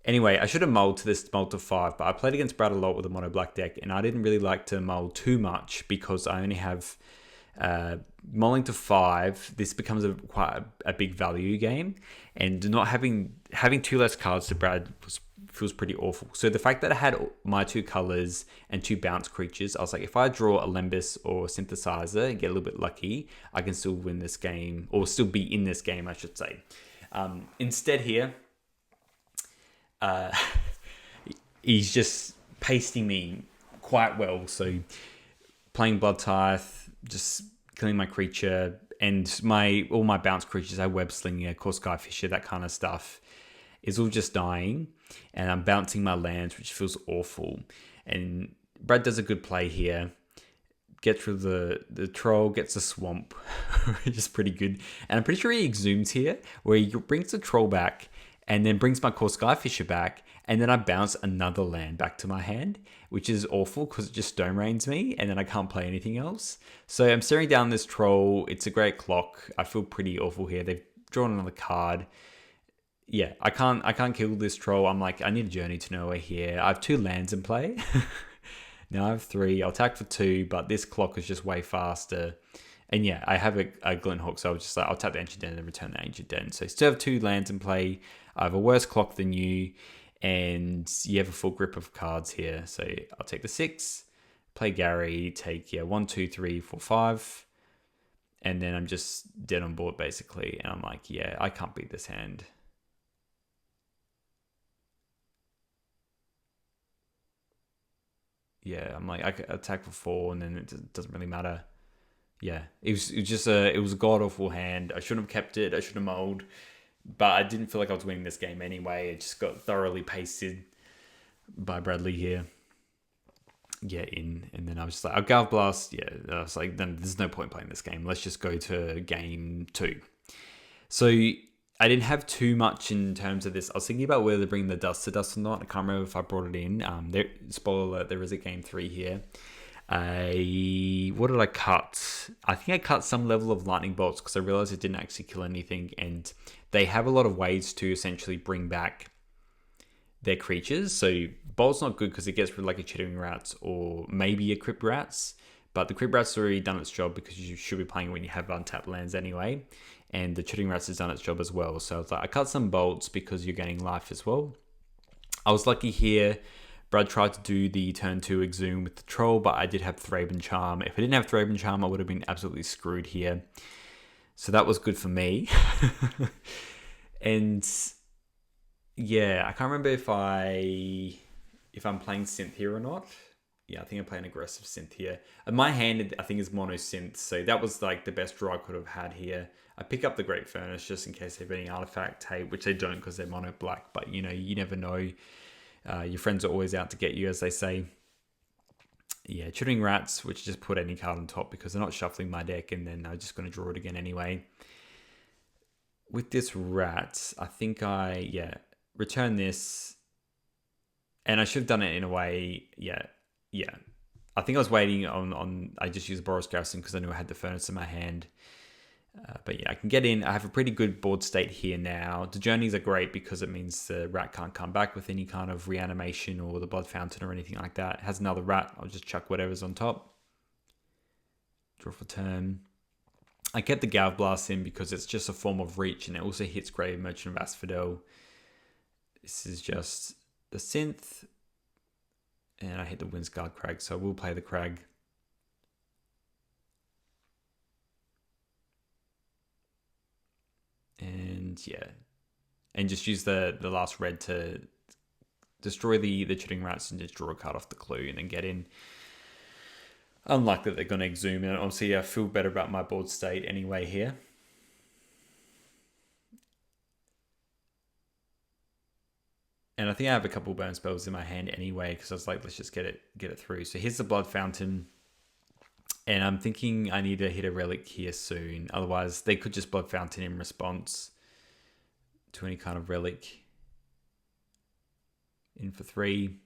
Speaker 1: Anyway, I should have mulled to this mull to 5, but I played against Brad a lot with a mono black deck, and I didn't really like to mull too much because I only have mulling to 5. This becomes quite a big value game, and not having 2 less cards to Brad feels pretty awful. So the fact that I had my 2 colors and 2 bounce creatures, I was like, if I draw a Lembas or a Synthesizer and get a little bit lucky, I can still win this game, or still be in this game, I should say. Instead here, he's just pasting me quite well. So playing Blood Tithe, just killing my creature, and all my bounce creatures, I Web Slinger, Core Skyfisher, that kind of stuff, is all just dying. And I'm bouncing my lands, which feels awful. And Brad does a good play here. Gets through the troll, gets the swamp, which is pretty good. And I'm pretty sure he exhumes here, where he brings the troll back and then brings my Core Skyfisher back, and then I bounce another land back to my hand, which is awful because it just Stone Rains me, and then I can't play anything else. So I'm staring down this troll. It's a great clock. I feel pretty awful here. They've drawn another card. Yeah, I can't kill this troll. I'm like, I need a Journey to Nowhere here. I have 2 lands in play. Now I have 3. I'll attack for 2, but this clock is just way faster. And yeah, I have a Glinthawk, so I was just like, I'll tap the Ancient Den and return the Ancient Den. So still have 2 lands in play. I have a worse clock than you, and you have a full grip of cards here. So I'll take the 6, play Gary, take 1, 2, 3, 4, 5, and then I'm just dead on board basically. And I'm like, yeah, I can't beat this hand. Yeah, I'm like, I could attack for 4, and then it doesn't really matter. Yeah, it was a god awful hand. I shouldn't have kept it. I should have mulled, but I didn't feel like I was winning this game anyway. It just got thoroughly pasted by Bradley here. Yeah, and then I was just like, I'll Galv Blast. Yeah, I was like, then there's no point playing this game. Let's just go to game 2. So I didn't have too much in terms of this. I was thinking about whether to bring the Dust to Dust or not. I can't remember if I brought it in. Spoiler alert, there is a game 3 here. What did I cut? I think I cut some level of lightning bolts because I realized it didn't actually kill anything, and they have a lot of ways to essentially bring back their creatures. So bolt's not good because it gets rid of like a Chittering Rats or maybe a Crypt Rats, but the Crypt Rats has already done its job because you should be playing when you have untapped lands anyway, and the Chittering Rats has done its job as well. So it's like I cut some bolts because you're gaining life as well. I was lucky here. Brad tried to do the turn 2 Exhume with the Troll, but I did have Thraben Charm. If I didn't have Thraben Charm, I would have been absolutely screwed here. So that was good for me. And yeah, I can't remember if I'm playing synth here or not. Yeah, I think I'm playing aggressive synth here. And my hand, I think, is mono synth, so that was like the best draw I could have had here. I pick up the Great Furnace just in case they have any artifact tape, which they don't because they're mono black. But you know, you never know. Your friends are always out to get you, as they say. Yeah, Shooting Rats, which just put any card on top because they're not shuffling my deck, and then I'm just going to draw it again anyway. With this rat, I think return this, and I should have done it in a way. Yeah. I think I was waiting on. I just used Boros Garrison because I knew I had the Furnace in my hand. But yeah, I can get in. I have a pretty good board state here now. The journeys are great because it means the rat can't come back with any kind of reanimation or the blood fountain or anything like that. It has another rat. I'll just chuck whatever's on top. Draw for turn. I kept the Galv Blast in because it's just a form of reach, and it also hits Grave Merchant of Asphodel. This is just the synth. And I hit the Windsguard Crag, so I will play the Crag. And yeah. And just use the last red to destroy the Shooting Rats and just draw a card off the clue and then get in. Unlikely that they're going to exhume, and obviously I feel better about my board state anyway here. And I think I have a couple of burn spells in my hand anyway because I was like, let's just get it through. So here's the Blood Fountain. And I'm thinking I need to hit a Relic here soon. Otherwise, they could just Blood Fountain in response to any kind of Relic. In for 3.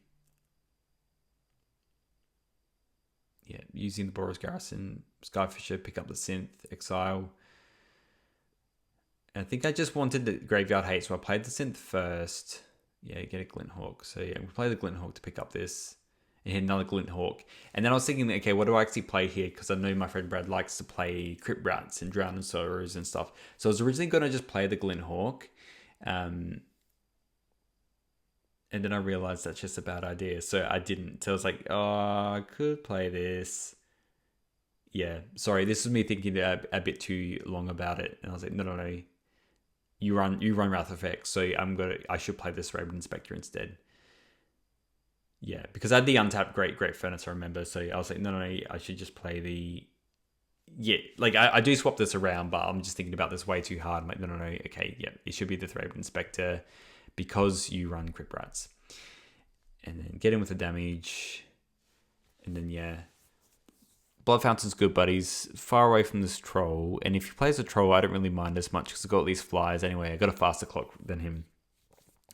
Speaker 1: Yeah, using the Boros Garrison, Skyfisher, pick up the synth, exile. And I think I just wanted the Graveyard Hate, so I played the synth first. Yeah, get a Glint Hawk. So yeah, we play the Glint Hawk to pick up this. And hit another Glint Hawk. And then I was thinking, okay, what do I actually play here? Because I know my friend Brad likes to play Crypt Rats and Drown and Sorrows and stuff. So I was originally going to just play the Glint Hawk. And then I realized that's just a bad idea. So I didn't. So I was like, oh, I could play this. Yeah, sorry. This is me thinking a bit too long about it. And I was like, no. You run Wrath Effects, so I should play this Raven Inspector instead. Yeah, because I had the untapped Great Furnace, I remember. So I was like, no, I should just play the... Yeah, like I do swap this around, but I'm just thinking about this way too hard. I'm like, no, okay, yeah, it should be the Raven Inspector because you run Crypt Rats. And then get in with the damage. And then, yeah. Blood Fountain's good, but he's far away from this troll. And if he plays a troll, I don't really mind as much because I've got these flyers anyway. I got a faster clock than him.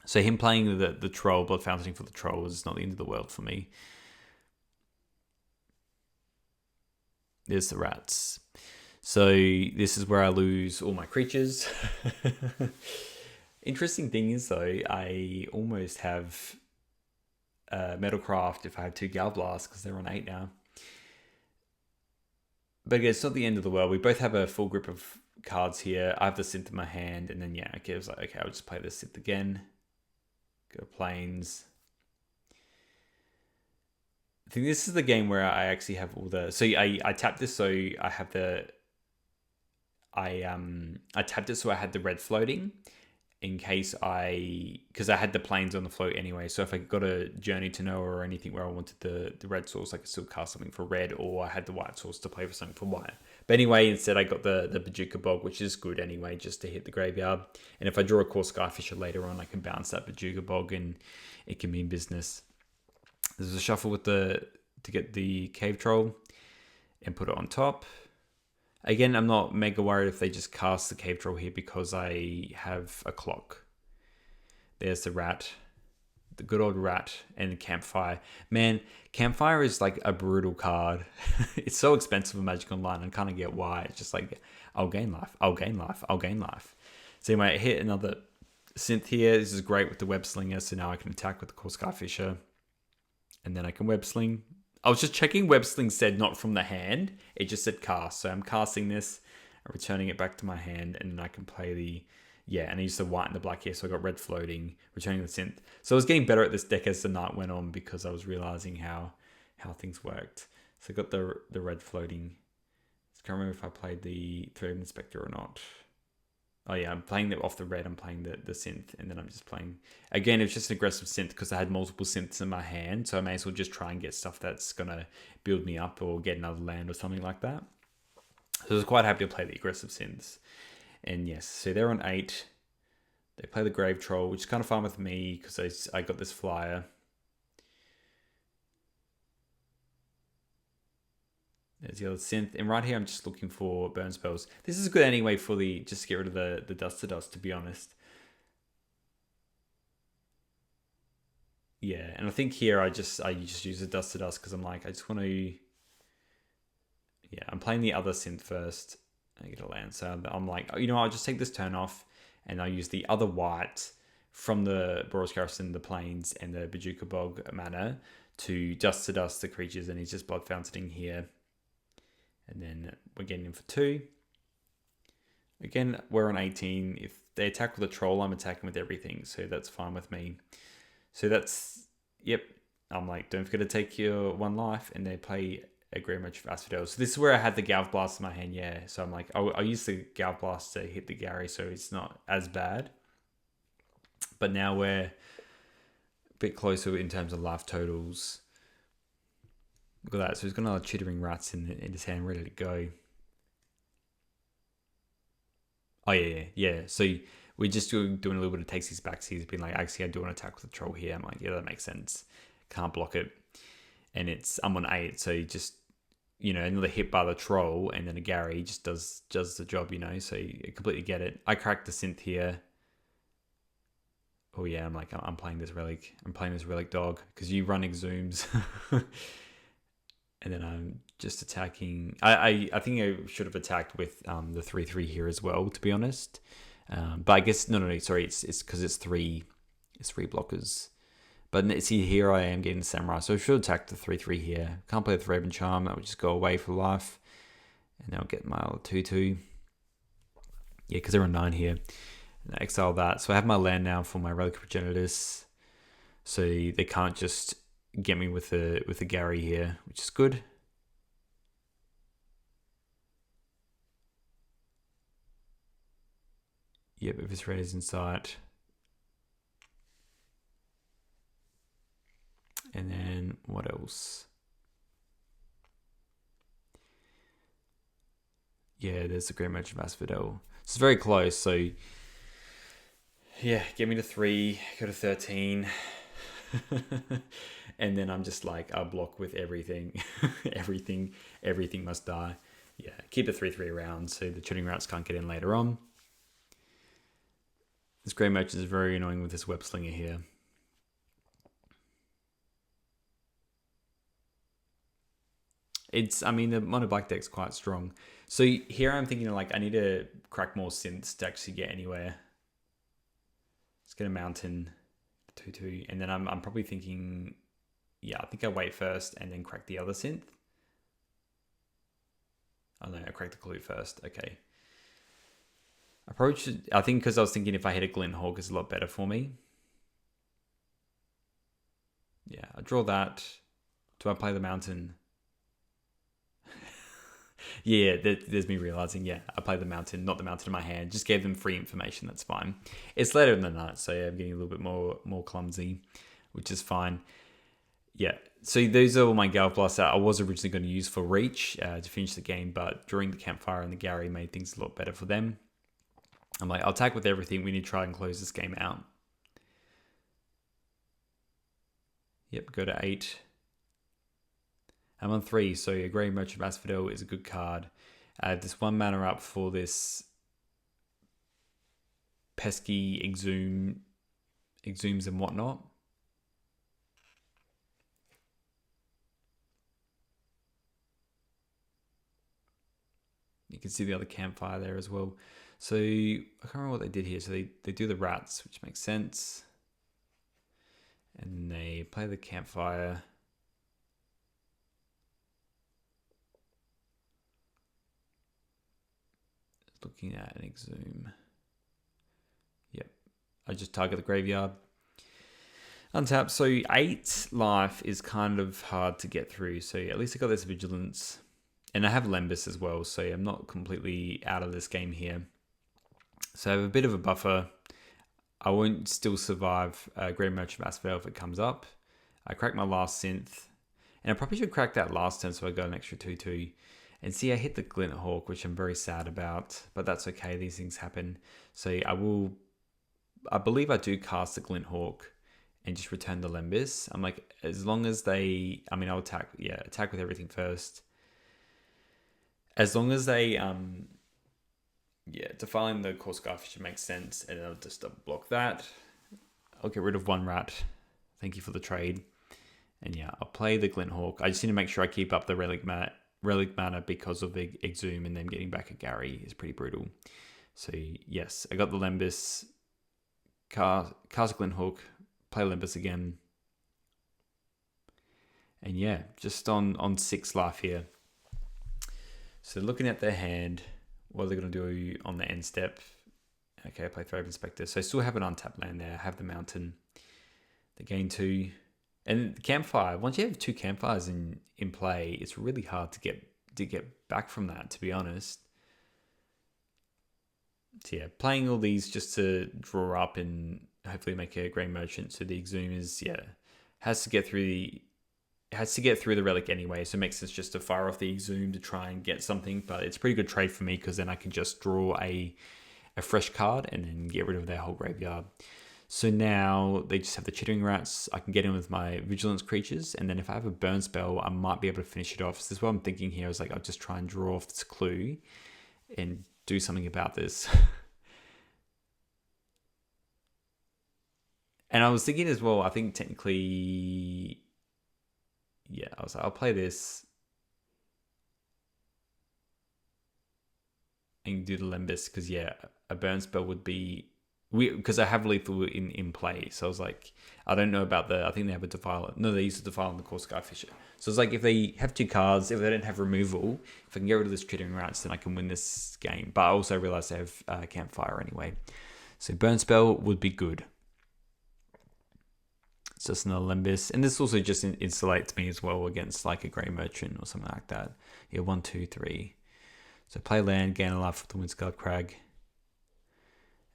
Speaker 1: So him playing the troll, Blood Fountaining for the troll is not the end of the world for me. There's the rats. So this is where I lose all my creatures. Interesting thing is, though, I almost have Metalcraft if I have 2 Gal Blasts because they're on 8 now. But again, it's not the end of the world. We both have a full grip of cards here. I have the synth in my hand, and then, yeah, I was like, okay, I'll just play the synth again. Go Plains. I think this is the game where I actually have all the... So I tapped this, so I have the... I tapped it so I had the red floating in case because I had the planes on the float anyway. So if I got a Journey to Noah or anything where I wanted the red source, I could still cast something for red, or I had the white source to play for something for white. But anyway, instead I got the Bajuka Bog, which is good anyway, just to hit the graveyard. And if I draw a Core Skyfisher later on, I can bounce that Bajuka Bog and it can mean business. There's a shuffle to get the Cave Troll and put it on top. Again, I'm not mega worried if they just cast the Cave Troll here because I have a clock. There's the rat, the good old rat, and the Campfire. Man, Campfire is like a brutal card. It's so expensive in Magic Online, and I kind of get why. It's just like, I'll gain life, I'll gain life, I'll gain life. So you might hit another synth here. This is great with the Web Slinger, so now I can attack with the Core Skyfisher. And then I can Web Sling. I was just checking Web Sling said not from the hand. It just said cast. So I'm casting this and returning it back to my hand. And then I can play the... Yeah, and I used the white and the black here. So I got red floating, returning the synth. So I was getting better at this deck as the night went on because I was realizing how things worked. So I got the red floating. Let's can't remember if I played the Thread Inspector or not. Oh yeah, I'm playing the off the red. I'm playing the synth, and then I'm just playing. Again, it's just an aggressive synth because I had multiple synths in my hand, so I may as well just try and get stuff that's gonna build me up or get another land or something like that. So I was quite happy to play the aggressive synths. And yes, so they're on 8. They play the Grave Troll, which is kind of fun with me because I got this flyer. There's the other synth. And right here, I'm just looking for burn spells. This is good anyway for just to get rid of the Dust to Dust, to be honest. Yeah, and I think here I just use the Dust to Dust because I'm like, I just want to... Yeah, I'm playing the other synth first. I get a land. So I'm like, you know, I'll just take this turn off and I'll use the other white from the Boros Garrison, the Plains, and the Bajuka Bog mana to Dust to Dust the creatures, and he's just Blood Fountaining here. And then we're getting in for 2. Again, we're on 18. If they attack with a troll, I'm attacking with everything. So that's fine with me. So that's, yep. I'm like, don't forget to take your 1 life. And they play a Grey Merchant of Asphodel. So this is where I had the Galv Blast in my hand, yeah. So I'm like, I'll use the Galv Blast to hit the Gary so it's not as bad. But now we're a bit closer in terms of life totals. Look at that. So he's got another Chittering Rats in his hand, ready to go. Oh, yeah. So we're just doing a little bit of takesies backsies, being like, actually, I do want to attack with the troll here. I'm like, yeah, that makes sense. Can't block it. And I'm on 8, so you just, you know, another hit by the troll and then a Gary just does the job, you know, so you completely get it. I cracked the synth here. Oh, yeah, I'm like, I'm playing this Relic. I'm playing this Relic Dog because you run Exhumes. And then I'm just attacking. I think I should have attacked with the 3/3 here as well, to be honest. But I guess no. Sorry, it's because it's 3 blockers. But see, here I am getting the Samurai, so I should attack the 3/3 here. Can't play the Raven Charm. That would just go away for life, and then I'll get my 2/2. Yeah, because they're on 9 here. And I exile that, so I have my land now for my Relic Progenitus. So they can't just get me with a Gary here, which is good. Yep, if his red is in sight. And then what else? Yeah, there's the Grey Merchant of Asphodel. It's very close, so yeah, get me to 3, go to 13. And then I'm just like, I'll block with everything. everything must die. Yeah, keep the 3/3 around so the Chittering Rats can't get in later on. This Grey Merchant is very annoying with this Web Slinger here. I mean, the mono black deck's quite strong. So here I'm thinking like, I need to crack more synths to actually get anywhere. Let's get a Mountain 2/2, and then I'm probably thinking, yeah, I think I wait first and then crack the other synth. Oh no, I cracked the clue first. Okay. I probably should, I think because I was thinking if I hit a Glint Hawk is a lot better for me. Yeah, I draw that. Do I play the Mountain? Yeah, there's me realizing, yeah, I played the Mountain, not the Mountain in my hand. Just gave them free information, that's fine. It's later in the night, so yeah, I'm getting a little bit more clumsy, which is fine. Yeah, so those are all my Galv Blasts I was originally going to use for Reach to finish the game, but during the Campfire and the Gary made things a lot better for them. I'm like, I'll attack with everything. We need to try and close this game out. Yep, go to 8. I'm on 3, so a Grey Merchant of Asphodel is a good card. This 1 mana up for this pesky exhumes and whatnot. You can see the other Campfire there as well. So I can't remember what they did here. So they do the Rats, which makes sense. And they play the Campfire. Looking at an exhume. Yep. I just target the graveyard. Untap. So 8 life is kind of hard to get through. So at least I got this Vigilance. And I have Lembas as well, so I'm not completely out of this game here. So I have a bit of a buffer. I won't still survive Great Merchant of Asphodel if it comes up. I cracked my last synth. And I probably should crack that last turn so I got an extra 2-2. And see, I hit the Glint Hawk, which I'm very sad about. But that's okay, these things happen. So I believe I do cast the Glint Hawk and just return the Lembas. I'm like, as long as I'll attack with everything first. As long as they, defiling the Core Scarfish makes sense, and I'll just double block that. I'll get rid of one rat. Thank you for the trade. And yeah, I'll play the Glint Hawk. I just need to make sure I keep up the Relic mana because of the Exhume, and then getting back at Gary is pretty brutal. So yes, I got the Lembas, cast Glint Hawk, play Lembas again. And yeah, just on 6 life here. So looking at their hand, what are they going to do on the end step? Okay, I play Thrave Inspector. So I still have an untapped land there. I have the Mountain. They gain 2. And Campfire, once you have 2 Campfires in play, it's really hard to get back from that, to be honest. So yeah, playing all these just to draw up and hopefully make a Grey Merchant. So the Exhume has to get through the Relic anyway, so it makes sense just to fire off the Exhume to try and get something. But it's a pretty good trade for me because then I can just draw a fresh card and then get rid of their whole graveyard. So now they just have the Chittering Rats. I can get in with my Vigilance creatures, and then if I have a burn spell, I might be able to finish it off. So this is what I'm thinking here. Is like I'll just try and draw off this clue and do something about this. And I was thinking as well, I think technically, yeah, I was like, I'll play this and do the Lembas because a burn spell would be because I have lethal in play. So I was like, I don't know about I think they have a Defile. No, they use the Defile on the Core Skyfisher. So it's like if they have 2 cards, if they don't have removal, if I can get rid of this Chittering Rats, then I can win this game. But I also realize they have Campfire anyway. So burn spell would be good. It's just another Lembas. And this also just insulates me as well against like a Grey Merchant or something like that. Yeah, 1, 2, 3. So play land, gain a life with the Windscarred Crag.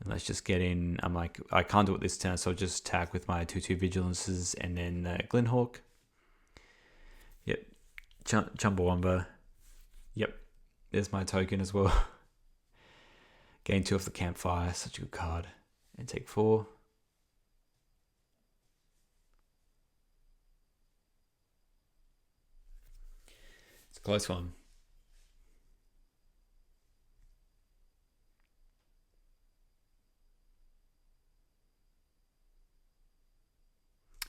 Speaker 1: And let's just get in. I'm like, I can't do it this turn, so I'll just attack with my 2/2 Vigilances and then Glint Hawk. Yep. Chumbawamba. Yep. There's my token as well. Gain 2 off the Campfire. Such a good card. And take 4. It's a close one.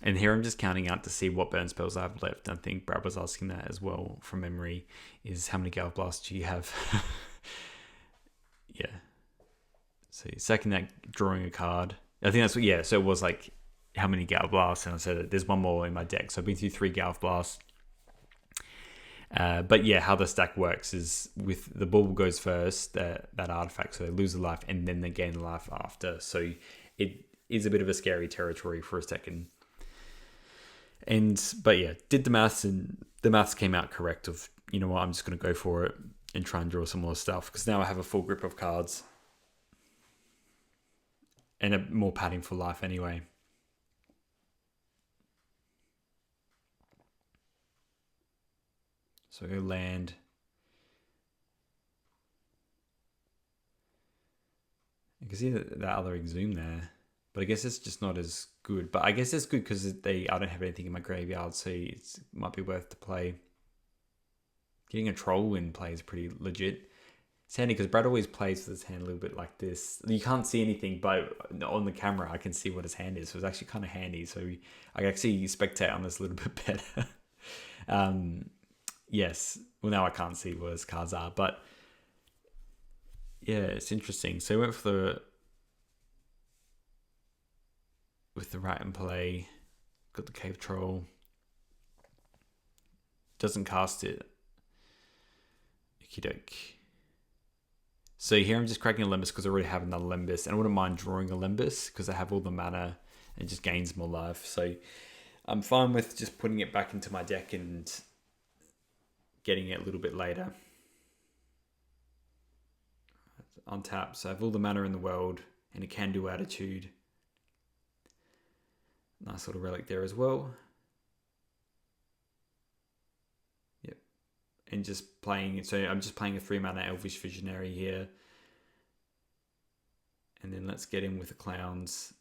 Speaker 1: And here I'm just counting out to see what burn spells I have left. I think Brad was asking that as well from memory, is how many Gale Blasts do you have? Yeah. So second that, drawing a card. I think that's what, yeah, so it was like how many Gale Blasts, and I said there's one more in my deck. So I've been through 3 Gale Blasts. But yeah, how the stack works is with the ball goes first, that artifact, so they lose a life and then they gain a life after. So it is a bit of a scary territory for a second. But yeah, did the maths, and the maths came out correct of, you know what, I'm just going to go for it and try and draw some more stuff because now I have a full grip of cards and a more padding for life anyway. So go land. You can see that other Exhume there. But I guess it's just not as good. But I guess it's good because I don't have anything in my graveyard, so it might be worth to play. Getting a Troll in play is pretty legit. It's handy because Brad always plays with his hand a little bit like this. You can't see anything, but on the camera I can see what his hand is. So it's actually kind of handy. So I can actually spectate on this a little bit better. Yes. Well, now I can't see what his cards are, but yeah, it's interesting. So we went for with the rat in play, got the Cave Troll. Doesn't cast it. Okie doke. So here I'm just cracking a Lembas because I already have another Lembas, and I wouldn't mind drawing a Lembas because I have all the mana and it just gains more life. So I'm fine with just putting it back into my deck and getting it a little bit later. Untap, so I have all the mana in the world and a can-do attitude. Nice little relic there as well. Yep. And just playing, so I'm just playing a 3-mana Elvish Visionary here. And then let's get in with the clowns.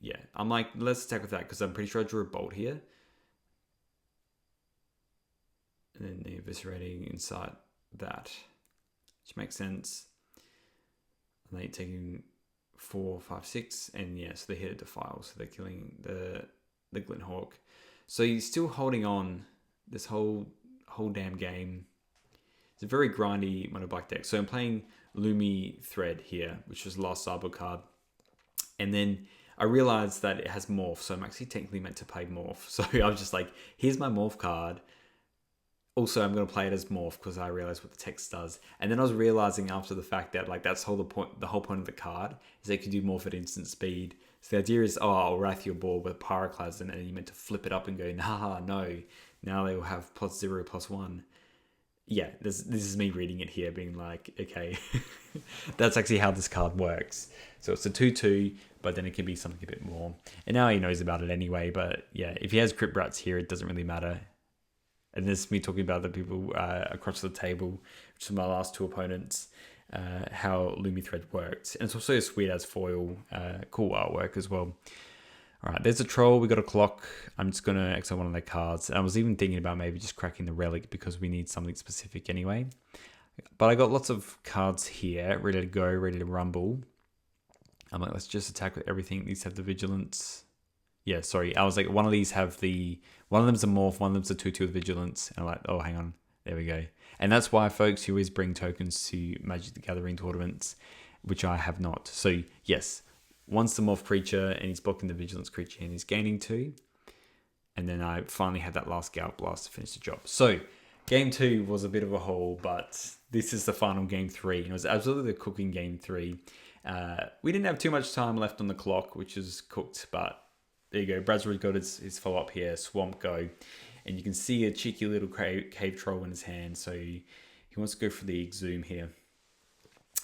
Speaker 1: Yeah, I'm like, let's attack with that because I'm pretty sure I drew a bolt here. And then the eviscerating inside that, which makes sense. And they're taking 4, 5, 6, and yeah, so they hit a defile, so they're killing the Glinthawk. So he's still holding on this whole damn game. It's a very grindy mono black deck. So I'm playing Lumithread here, which was the last sideboard card, and then I realized that it has morph, so I'm actually technically meant to play morph. So I was just like, here's my morph card. Also, I'm going to play it as morph because I realized what the text does. And then I was realizing after the fact that like that's the whole point of the card is that you can do morph at instant speed. So the idea is, oh, I'll wrath your board with Pyroclasm, and then you meant to flip it up and go, nah, no. Now they will have +0, +1. Yeah, this is me reading it here, being like, okay, that's actually how this card works. So it's a 2/2, but then it can be something a bit more. And now he knows about it anyway. But yeah, if he has Crypt Rats here, it doesn't really matter. And this is me talking about the people across the table, which are my last two opponents, how Lumithread worked. And it's also sweet as foil, cool artwork as well. All right, there's a troll. We got a clock. I'm just going to exile one of their cards. And I was even thinking about maybe just cracking the relic because we need something specific anyway. But I got lots of cards here, ready to go, ready to rumble. I'm like, let's just attack with everything. These have the vigilance. Yeah, sorry. I was like, one of these have the... One of them's a morph, one of them's a 2/2 with vigilance. And I'm like, oh, hang on. There we go. And that's why, folks, you always bring tokens to Magic the Gathering tournaments, which I have not. So, yes. One's the morph creature, and he's blocking the vigilance creature, and he's gaining 2. And then I finally had that last Gallop Blast to finish the job. So, game 2 was a bit of a haul, but this is the final game 3. And it was absolutely the cooking game 3. We didn't have too much time left on the clock, which is cooked, but there you go. Brad's already got his follow-up here, Swamp Go. And you can see a cheeky little cave troll in his hand, so he wants to go for the Exhume here.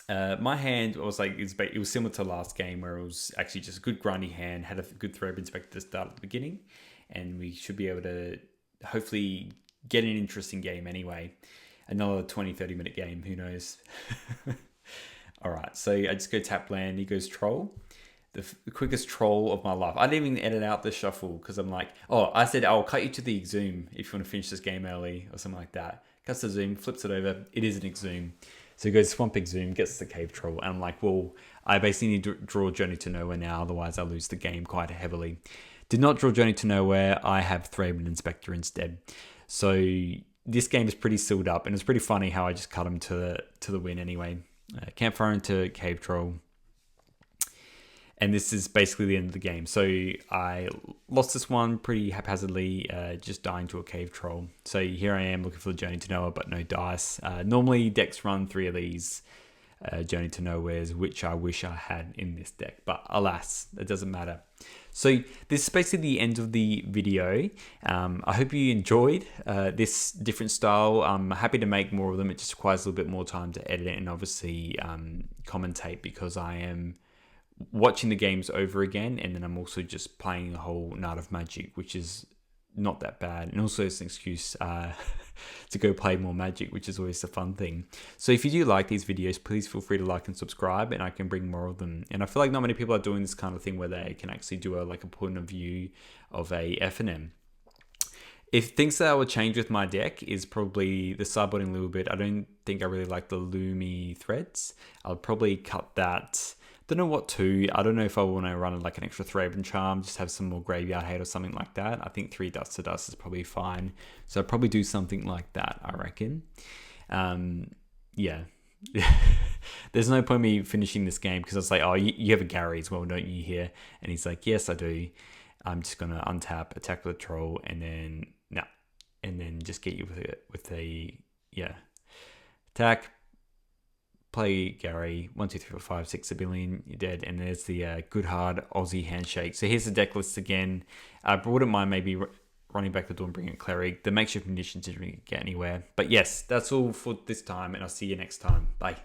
Speaker 1: My hand was like, it was similar to last game where it was actually just a good grindy hand, had a good throw inspector to start at the beginning, and we should be able to hopefully get an interesting game anyway. Another 20-30 minute game, who knows. All right, so I just go tap land, he goes troll. The quickest troll of my life. I didn't even edit out the shuffle because I'm like, oh, I said I'll cut you to the Exhume if you want to finish this game early or something like that. Cuts the Zoom, flips it over, it is an Exhume. So he goes Swamp Exhume, gets the Cave Troll, and I'm like, well, I basically need to draw Journey to Nowhere now, otherwise I lose the game quite heavily. Did not draw Journey to Nowhere, I have Thraben Inspector instead. So this game is pretty sealed up, and it's pretty funny how I just cut him to the win anyway. Campfire into Cave Troll. And this is basically the end of the game. So I lost this one pretty haphazardly, just dying to a Cave Troll. So here I am looking for the Journey to Nowhere, but no dice. Normally decks run 3 of these Journey to Nowheres, which I wish I had in this deck. But alas, it doesn't matter. So this is basically the end of the video. I hope you enjoyed this different style. I'm happy to make more of them. It just requires a little bit more time to edit it and obviously commentate because I am watching the games over again, and then I'm also just playing the whole Night of Magic, which is not that bad, and also it's an excuse to go play more Magic, which is always a fun thing. So if you do like these videos, please feel free to like and subscribe, and I can bring more of them. And I feel like not many people are doing this kind of thing where they can actually do a point of view of a FNM. If things that I would change with my deck is probably the sideboarding a little bit. I don't think I really like the Lumithreads. I'll probably cut that. Don't know what to. I don't know if I want to run like an extra Thraben Charm, just have some more graveyard hate or something like that. I think 3 Dust to Dust is probably fine. So I'll probably do something like that, I reckon. Yeah. There's no point me finishing this game because I was like, oh, you have a Gary as well, don't you, here? And he's like, yes, I do. I'm just going to untap, attack with a troll, and then, no. And then just get you with a yeah. Attack. Play Gary, 1, 2, 3, 4, 5, 6 a billion, you're dead. And there's the good hard Aussie handshake. So here's the deck list again. I wouldn't mind maybe running back the door and bringing a cleric. The makeshift munitions didn't really get anywhere. But yes, that's all for this time, and I'll see you next time. Bye.